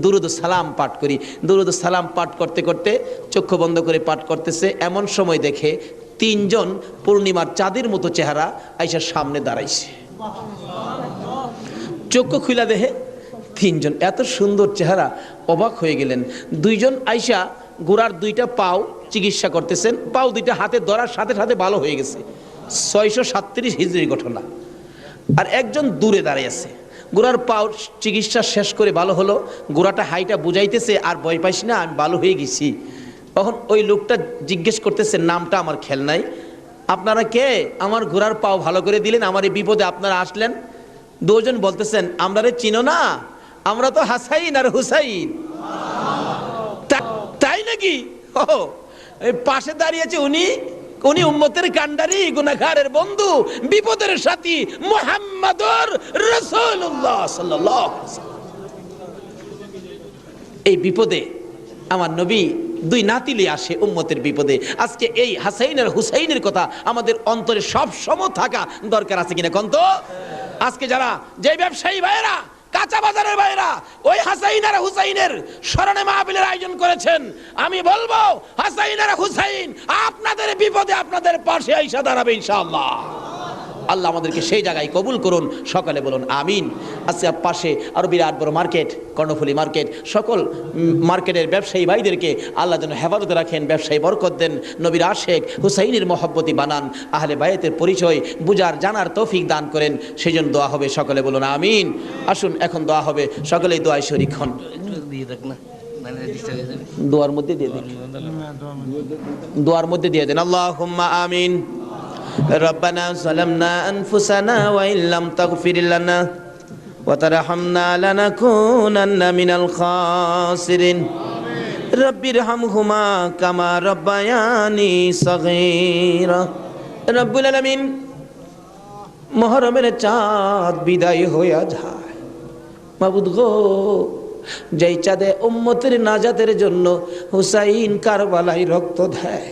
দুরুদ সালাম পাঠ করি। দুরুদ সালাম পাঠ করতে করতে চক্ষু বন্ধ করে পাঠ করতেছে, এমন সময় দেখে 3 জন পূর্ণিমার চাঁদের মতো চেহারা আইসার সামনে দাঁড়াইছে। চক্ষু খুলা দেখে 3 জন এত সুন্দর চেহারা, অবাক হয়ে গেলেন। 2 জন আইসা ঘোড়ার 2টা পাও চিকিৎসা করতেছেন, পাও 2টা হাতে ধরার সাথে সাথে ভালো হয়ে গেছে। 637 হিজরির ঘটনা। আর একজন দূরে দাঁড়িয়ে আছে, ঘোড়ার পাও চিকিৎসা শেষ করে ভালো হলো, ঘোড়াটা হাইটা বুঝাইতেছে আর ভয় পাইস না, আমি ভালো হয়ে গেছি। তখন ওই লোকটা জিজ্ঞেস করতেছে, নামটা আমার খেয়াল নাই, আপনারা কে? আমার ঘোড়ার পাও ভালো করে দিলেন, আমার এই বিপদে আপনারা আসলেন। 2 জন বলতেছেন, আমরা রে চিনো না, আমরা তো হাসাইন আর হুসাইন। তাই নাকি? পাশে দাঁড়িয়েছে উনি উম্মতের কান্ডারি, গুনাহগারের বন্ধু, বিপদের সাথী মুহাম্মাদুর রাসূলুল্লাহ সাল্লাল্লাহু আলাইহি ওয়াসাল্লাম। এই বিপদে আমার নবী 2 নাতিলে আসে উম্মতের বিপদে। আজকে এই হাসাইন আর হুসাইনের কথা আমাদের অন্তরে সব সময় থাকা দরকার আছে কিনা কোন তো? আজকে যারা যে ব্যবসায়ী ভাইরা, কাঁচা বাজারের ভাইরা ওই হাসাইন আর হুসাইনের স্মরণে মাহফিলের আয়োজন করেছেন, আমি বলবো হাসাইন আর হুসাইন আপনাদের বিপদে আপনাদের পাশে আইসা দাঁড়াবে ইনশাআল্লাহ। আল্লাহ আমাদেরকে সেই জায়গায় কবুল করুন, সকালে বলুন আমিন। আজকে পাশে আরো বিরাট বড় মার্কেট, কর্ণফুলী মার্কেট, সকল মার্কেটের ব্যবসায়ী ভাইদেরকে আল্লাহ যেন হেফাজতে রাখেন, ব্যবসায়ী বরকত দেন, নবীর আশেক হুসাইনের মহব্বতি বানান, আহলে বায়াতের পরিচয় বুঝার জানার তৌফিক দান করেন, সেই জন্য দোয়া হবে, সকলে বলুন আমিন। আসুন এখন দোয়া হবে, সকলেই দোয়ায় শরীক হন। দোয়ার মধ্যে দিয়ে দেন, দোয়ার মধ্যে দিয়ে দেন। আল্লাহুম্মা আমিন। ربنا ظلمنا أنفسنا وإن لم تغفر لنا وترحمنا لنكونن من الخاسرين رب ارحمهما كما ربياني صغيرا رب العالمين। মুহররমের চাঁদ বিদায় হইয়া যায়, মাবুদ গো, যেই চাঁদে উম্মতের নাজাতের জন্য হুসাইন কারবালায় রক্ত দেয়,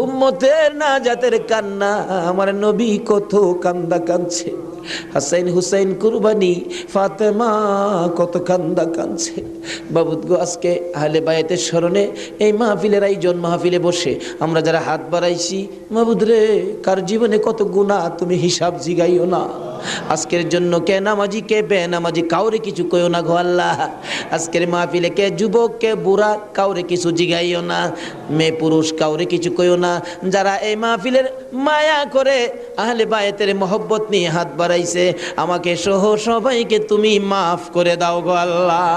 উম্মতের নাজাতের কান্না আমার নবী কত কান্দা কাঁদছে, হাসাইন হুসাইন কুরবানি ফাতেমা কত কান্দা কাঁদছে। বাবুদ গো, আজকে আহলে বায়াতের স্মরণে এই মাহফিলের আয়োজন, মাহফিলে বসে আমরা যারা হাত বাড়াইছি, মাবুদ রে, কার জীবনে কত গুনাহ তুমি হিসাব জিগাইও না। আজকের জন্য কে নামাজি কে বেনামাজি কাউরে কিছু কইও না গো আল্লাহ। আজকের মাহফিলে কে যুবক কে বুড়া কাউরে কিছু জিগাইও না, মেয়ে পুরুষ কাউরে কিছু কইও না। যারা এই মাহফিলের মায়া করে আহলে বায়াতের মহব্বত নিয়ে হাত বাড়াইছে, আমাকে সহ সবাইকে তুমি মাফ করে দাও গো আল্লাহ।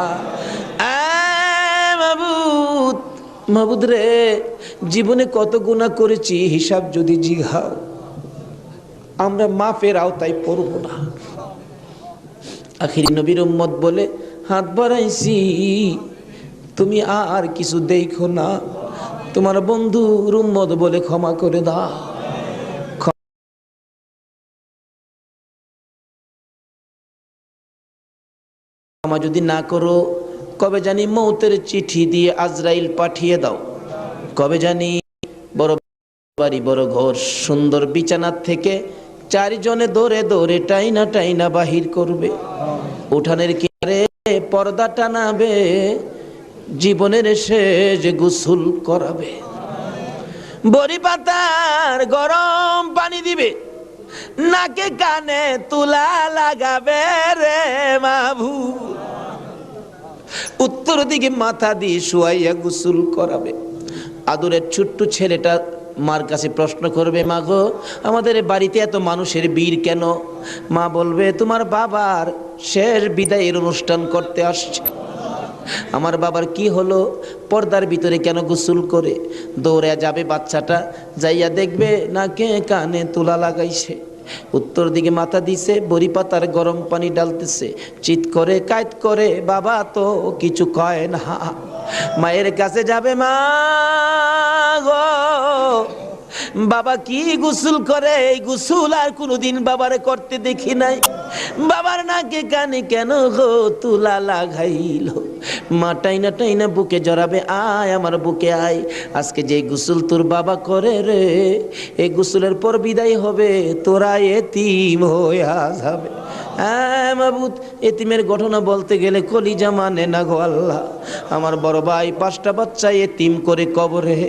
মাবুদ, মাহবুদ রে, জীবনে কত গুনাহ করেছি হিসাব যদি জিঘাও, আমরা মাফের আওতায় পড়ব না। আখিরি নবীর উম্মত বলে হাত বাড়াইছি, তুমি আর কিছু দেখো না, তোমার বন্ধুর উম্মত বলে ক্ষমা করে দাও। ক্ষমা যদি না করো, কবে জানি মৌতের চিঠি দিয়ে আজরাইল পাঠিয়ে দাও। কবে জানি বড় বাড়ি, বড় ঘর, সুন্দর বিছানার থেকে চারজনে দৌড়ে দৌড়ে টাইনা টাইনা বাহির করবে। উঠানের কিনারে পর্দা টানাবে, জীবনের শেষ গোসল করাবে। বড়ি পাতার গরম পানি দিবে, নাকে কানে তুলা লাগাবে রে মাবু। উত্তর দিকে মাথা দিয়ে শুয়াইয়া গোসল করাবে। আদরের ছোট্ট ছেলেটা মার কাছে প্রশ্ন করবে, মা গো, আমাদের বাড়িতে এত মানুষের ভিড় কেন? মা বলবে, তোমার বাবার শেষ বিদায়ের অনুষ্ঠান করতে আসছে। আমার বাবার কি হলো? পর্দার ভিতরে কেন গোসল করে? দৌড়ে যাবে বাচ্চাটা, যাইয়া দেখবে নাকে কানে তুলা লাগাইছে। উত্তর দিকে মাথা দিছে, বড়ি পাতার গরম পানি ডালতেছে, চিৎ করে কাইত করে, বাবা তো কিছু কয় না। মায়ের কাছে যাবে, মা গো, বাবা কি গোসল করে? এই গোসল আর কোনোদিন বাবারে করতে দেখি নাই। বাবার নাকে কানে কেন গো তুলা লাগাইল? মা টাইনা টাইনা বুকে জড়াবে, আয় আমার বুকে আয়, আজকে যে গোসল তোর বাবা করে রে, এই গোসলের পর বিদায় হবে, তোরা এতিম হইয়া যাবে। হ্যাঁ মাবুদ, এতিমের ঘটনা বলতে গেলে কলিজা মানে না গো আল্লাহ। আমার বড় ভাই 5টা বাচ্চা এতিম করে কবরে।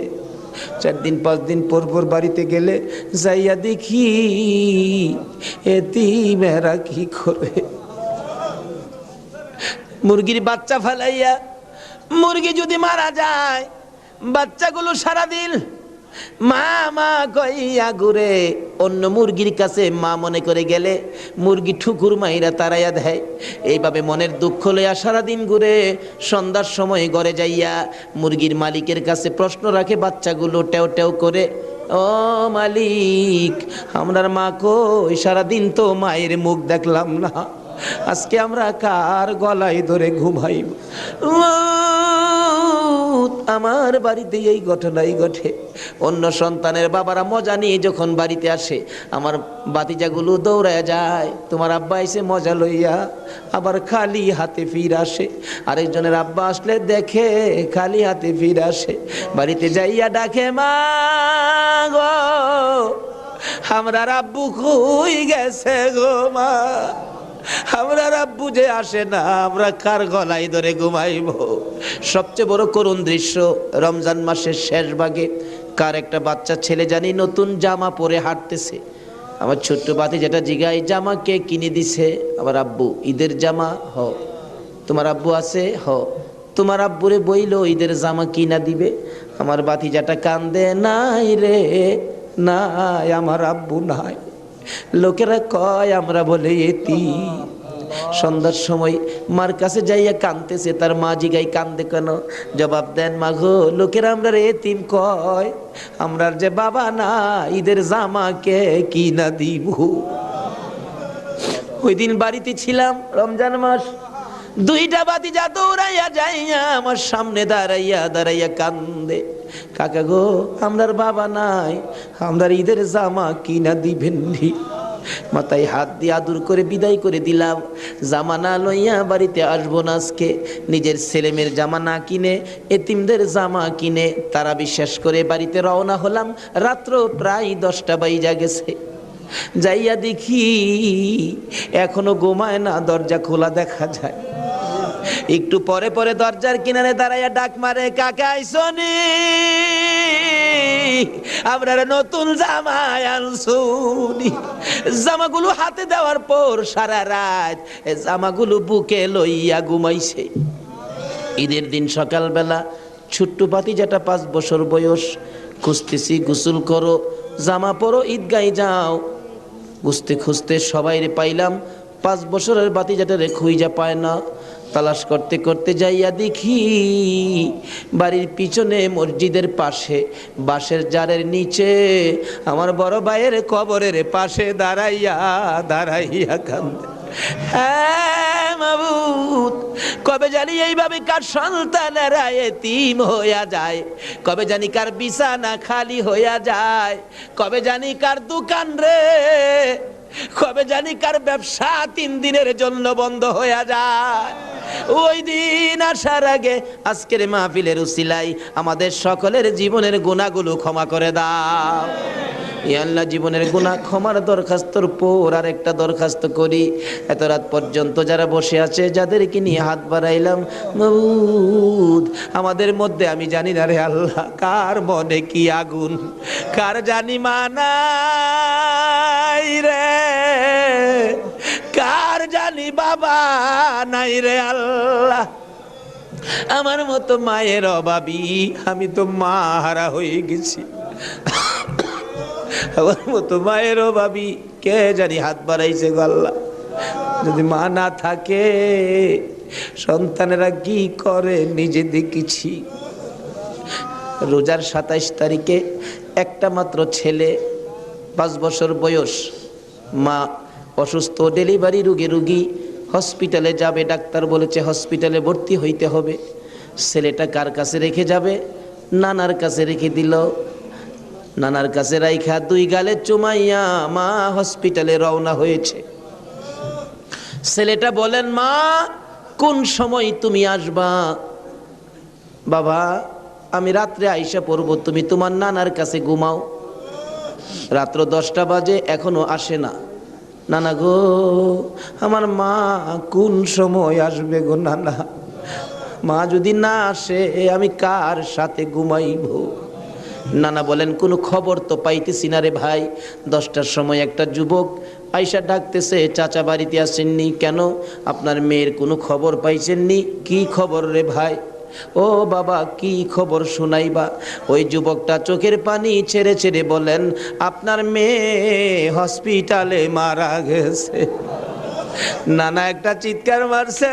4 দিন 5 দিন পর পর বাড়িতে গেলে যাইয়া দেখি এতিমেরা কি করে। মুরগির বাচ্চা ফেলাইয়া, মুরগি যদি মারা যায়, বাচ্চাগুলো সারাদিন মা মা কইয়া ঘুরে। অন্য মুরগির কাছে মা মনে করে গেলে মুরগি ঠুকুর মাইরা তারাইয়া দেয়। এইভাবে মনের দুঃখ লইয়া সারাদিন ঘুরে। সন্ধ্যার সময় ঘরে যাইয়া মুরগির মালিকের কাছে প্রশ্ন রাখে বাচ্চাগুলো টেও টেও করে, ও মালিক, আমরার মা কই? সারাদিন তো মায়ের মুখ দেখলাম না, আজকে আমরা কার গলায় ধরে ঘুমাইব? আমার বাড়িতে এই ঘটনাই ঘটে। অন্য সন্তানের বাবারা মজা নিয়ে যখন বাড়িতে আসে, আমার বাতিজাগুলো দৌড়ায় যায়, তোমার আব্বা এসে মজা লইয়া, আবার খালি হাতে ফিরে আসে। আরেকজনের আব্বা আসলে দেখে খালি হাতে ফিরে আসে। বাড়িতে যাইয়া ডাকে, মা গো, আমরা আব্বু কই গেছে গো মা? আমরা আব্বু যে আসে না, আমরা কার গলায় ধরে ঘুমাইব? সবচেয়ে বড় করুণ দৃশ্য, রমজান মাসের শেষ ভাগে কার একটা বাচ্চা ছেলে জানি নতুন জামা পরে হাঁটতেছে। আমার ছোট্ট বাতি যেটা জিগাই, জামা কে কিনে দিছে? আমার আব্বু। ঈদের জামা? হ। তোমার আব্বু আছে? হ। তোমার আব্বুরে বইলো ঈদের জামা কিনা দিবে। আমার বাতি যেটা কান্দে, নাই রে নাই, আমার আব্বু নাই। লোকেরা কয় আমরা বলে এতিম। সন্ধ্যার সময় মার কাছে যাইয়া কাঁদতেছে, তার মা জিগাই কান্দে কেন? জবাব দেন, মা গো, লোকেরা আমরা এতিম কয়, আমরার যে বাবা না, ঈদের জামা কে কিনা দিব? ওই দিন বাড়িতে ছিলাম, রমজান মাস, 2টা বাতিজা দৌড়াইয়া যাইয়া আমার সামনে দাঁড়াইয়া দাঁড়াইয়া কান্দে, কাকা গো, আমরার বাবা নাই, আমরার ঈদের জামা কিনা দিবেন নি? মাথায় হাত দিয়ে আদর করে বিদায় করে দিলাম। জামা না লইয়া বাড়িতে আসবো না আজকে। নিজের ছেলেমেয়ের জামা না কিনে এতিমদের জামা কিনে তারা বিশ্বাস করে বাড়িতে রওনা হলাম। রাত্র প্রায় 10টা বাইজা গেছে। যাইয়া দেখি এখনো ঘুমায় না, দরজা খোলা দেখা যায়। একটু পরে পরে দরজার কিনারে দাঁড়াইয়া ডাক মারে, কাকা আইসনি? আপনারা নতুন জামা আনছুনি। জামাগুলো হাতে দেওয়ার পর সারা রাত জামাগুলো বুকে লইয়া ঘুমাইছে। ঈদের দিন সকালবেলা ছোট্ট ভাতিজাটা 5 বছর বয়স, খুঁজতেছি, গোসল করো, জামা পরো, ঈদগায় যাও। খুঁজতে খুঁজতে সবাইরে পাইলাম, 5 বছরের ভাতিজাটারে খুঁজা পায় না। তালাশ করতে করতে যাইয়া দেখি বাড়ির পিছনে মসজিদের পাশে বাঁশের জারের নিচে আমার বড় ভাইয়ের কবরের পাশে দাঁড়াইয়া দাঁড়াইয়া কান্দে। হ্যাঁ মাবুদ, কবে জানি এইভাবে কার সন্তানেরা এতিম হইয়া যায়, কবে জানি কার বিছানা খালি হইয়া যায়, কবে জানি কার দোকান রে, কবে জানি কার ব্যবসা 3 দিনের জন্য বন্ধ হইয়া যায়। ওই দিন আসার আগে আজকের মাহফিলের উসিলাই আমাদের সকলের জীবনের গুনাহগুলো ক্ষমা করে দাও। ইয়া আল্লাহ, জীবনের গুনাহ ক্ষমার দরখাস্তর পর আর একটা দরখাস্ত করি, এত রাত পর্যন্ত যারা বসে আছে যাদেরকে নিয়ে হাত বাড়াইলাম, মাবুদ আমাদের মধ্যে আমি জানি না রে আল্লাহ কার মনে কি আগুন, কার জানি মানাই রে, কার জানি বাবা নাই রে আল্লাহ। আমার মতো মায়ের অভাবী, আমি তো মা হারা হয়ে গেছি। আমার মতো মায়ের অভাবী কে জানি হাত বাড়াইছে গো আল্লাহ। যদি মা না থাকে সন্তানেরা কি করে নিজে দেখেছি। রোজার 27 তারিখে একটা মাত্র ছেলে, 5 বছর বয়স, মা অসুস্থ, ডেলিভারি রুগী, হসপিটালে যাবে, ডাক্তার বলেছে হসপিটালে ভর্তি হইতে হবে। ছেলেটা কার কাছে রেখে যাবে? নানার কাছে রেখে দিল। নানার কাছে রাইখা 2 গালে চুমাইয়া মা হসপিটালে রওনা হয়েছে। ছেলেটা বলেন, মা কোন সময় তুমি আসবা? বাবা আমি রাত্রে আইসা পড়বো, তুমি তোমার নানার কাছে ঘুমাও। রাত্র 10টা বাজে, এখনো আসে না। নানা গো, আমার মা কোন সময় আসবে গো নানা? মা যদি না আসে আমি কার সাথে ঘুমাইব? নানা বলেন, কোনো খবর তো পাইতেছি না রে ভাই। 10টার সময় একটা যুবক আইসা ডাকতেছে, চাচা বাড়িতে আসেননি কেন? আপনার মেয়ের কোনো খবর পাইছেননি? কি খবর রে ভাই? ও বাবা কি খবর শোনাইবা? ওই যুবকটা চোখের পানি ছেড়ে ছেড়ে বলেন, আপনার মেয়ে হসপিটালে মারা গেছে। নানা একটা চিৎকার মারছে,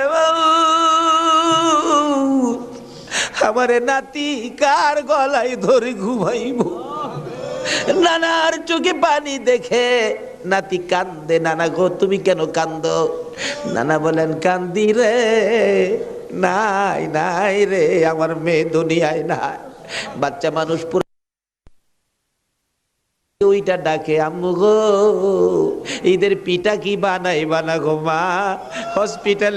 আমারে নাতি কার গলায় ধরে ঘুমাইব? নানার চোখে পানি দেখে নাতি কান্দে। নানা গো তুমি কেন কান্দো? নানা বলেন, কান্দি রে, নাই নাই রে, আমার মেয়ে দুনিয়ায় নাই। বাচ্চা মানুষ পুরো ওইটা ডাকে, আম্মু গো ঈদের পিঠা কি বানাই বানা গো মা, হসপিটালে